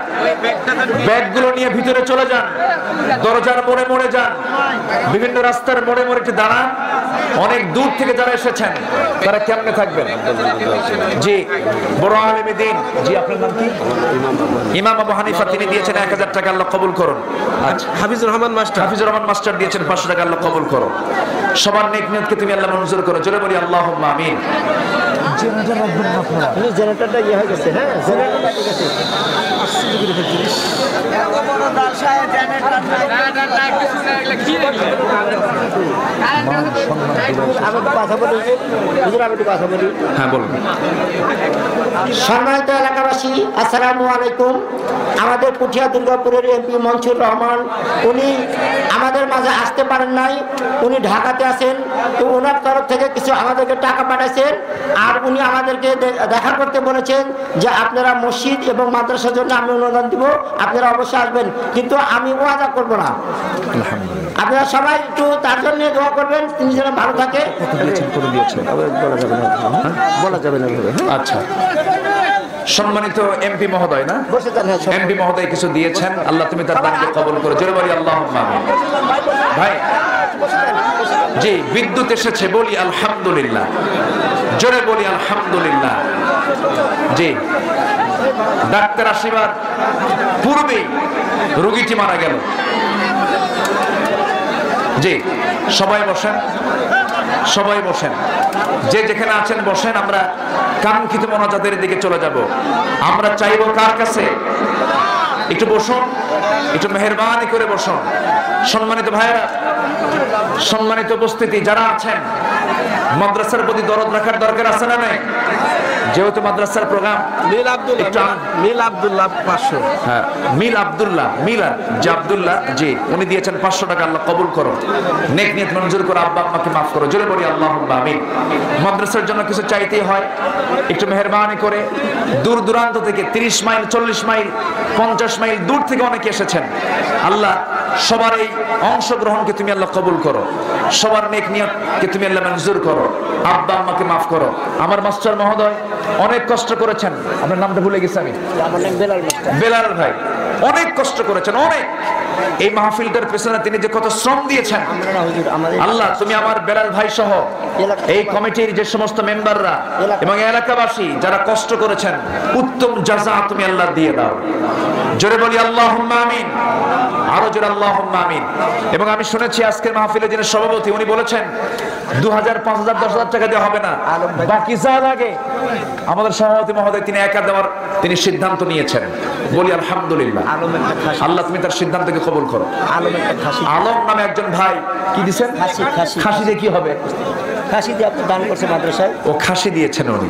ব্যাগগুলো নিয়ে ভিতরে চলে যান, দরজার মোড়ে মোড়ে যান, বিভিন্ন রাস্তার মোড়ে মোড়ে একটু দাঁড়ান। অনেক দূর থেকে যারা এসেছেন তারা কেমনে থাকবেন? জি, বড় আলেমে দ্বীন, জি আপনার নাম কি? ইমাম আবু হানিফা, তিনি দিয়েছেন 1000 টাকা, আল্লাহ কবুল করুন। হাফিজুর রহমান মাস্টার, হাফিজুর রহমান মাস্টার দিয়েছেন 500 টাকা, আল্লাহ কবুল করো। সবার নেক নিয়তকে তুমি আল্লাহ মঞ্জুর করো। জোরে বলি আল্লাহুম্মা আমিন। জেনারেটরটা ইয়ে হয়ে গেছে, হ্যাঁ জেনারেটরটা ঠিক আছে। সম্মানিত এলাকাবাসী, আসসালামু আলাইকুম। আমাদের পুঠিয়া দুর্গাপুরের এমপি মনসুর রহমান, উনি আমাদের মাঝে আসতে পারেন নাই, উনি ঢাকাতে আছেন। তো ওনার তরফ থেকে কিছু আমাদেরকে টাকা পাঠাইছেন, আর উনি আমাদেরকে দেখা করতে বলেছেন যে আপনারা মসজিদ এবং মাদ্রাসার জন্য আমি অনুদান দিব, আপনারা অবশ্যই আসবেন, কিন্তু আমি ওয়াদা করব না। আপনারা সবাই একটু তার জন্য দোয়া করবেন, তিনি যেন ভালো থাকে। বলা যাবে না। আচ্ছা, সম্মানিত এমপি মহোদয়, না এমপি মহোদয় কিছু দিয়েছেন, আল্লাহ তুমি তার দানকে কবুল করো। জোরে বলি আল্লাহুম্মা আমিন। ভাই জি, বিদ্যুৎ এসেছে, বলি আলহামদুলিল্লাহ। জোরে বলি আলহামদুলিল্লাহ। জি, ডাক্তার আসিবার পূর্বেই রোগীটি মারা গেল। জি, সবাই বসেন, সবাই বসেন, যে যেখানে আছেন বসেন। আমরা কাঙ্ক্ষিত মোনাজাতের দিকে চলে যাব। আমরা চাইবো কার কাছে? একটু বসুন, একটু মেহেরবানি করে বসুন। সম্মানিত ভাইরা, সম্মানিত উপস্থিতি যারা আছেন, মাদ্রাসার প্রতি দরদ রাখার দরকার আছে না নাই? যেহেতু মাদ্রাসার প্রোগ্রাম, মিল আব্দুল্লাহ 500, হ্যাঁ মিল আব্দুল্লাহ, মিলাদ জি আব্দুল্লাহ, জি উনি দিয়েছেন 500 টাকা, আল্লাহ কবুল করো, নেক নিয়ত মঞ্জুর করো, আব্বা আম্মাকে মাফ করো। জোরে বলি আল্লাহুম্মা আমিন। মাদ্রাসার জন্য কিছু চাইতেই হয়, একটু মেহেরবানি করে। দূর দূরান্ত থেকে 30 মাইল, 40 মাইল, 50 মাইল দূর থেকে অনেকে এসেছেন। আল্লাহ সবার এই অংশগ্রহণকে তুমি আল্লাহ কবুল করো, সবার নেক নিয়তকে তুমি আল্লাহ মঞ্জুর করো, আব্বা আম্মাকে মাফ করো। আমার মাস্টার মহোদয় অনেক কষ্ট করেছেন, আপনার নামটা ভুলে গেছি আমি, বেলাল ভাই অনেক কষ্ট করেছেন, অনেক। এই মাহফিলটার পেছনে তিনি যে কত শ্রম দিয়েছেন, আল্লাহ তুমি আমার বেলাল ভাই সহ এই কমিটির যে সমস্ত মেম্বাররা এবং এলাকাবাসী যারা কষ্ট করেছেন, উত্তম জাযা তুমি আল্লাহ দিয়ে দাও। জোরে বলি আল্লাহুম্মা আমিন, আরো জোরে আল্লাহুম্মা আমিন। এবং আমি শুনেছি আজকের মাহফিলের যিনি সভাপতি উনি বলেছেন 2000, 5000, 10,000 টাকা দেওয়া হবে না, বাকি যা লাগে আমাদের সভাপতি মহোদয় তিনি একা দেওয়ার তিনি সিদ্ধান্ত নিয়েছেন। বলি আলহামদুলিল্লাহ। আল্লাহ তুমি তার সিদ্ধান্তকে কবুল করো। আলম নামে একজন ভাই কি দিচ্ছেন, খাসি দিয়ে কি হবে, খাসি দিয়ে আপনি দান করছে মাদ্রাসায়, ও খাসি দিয়েছেন উনি।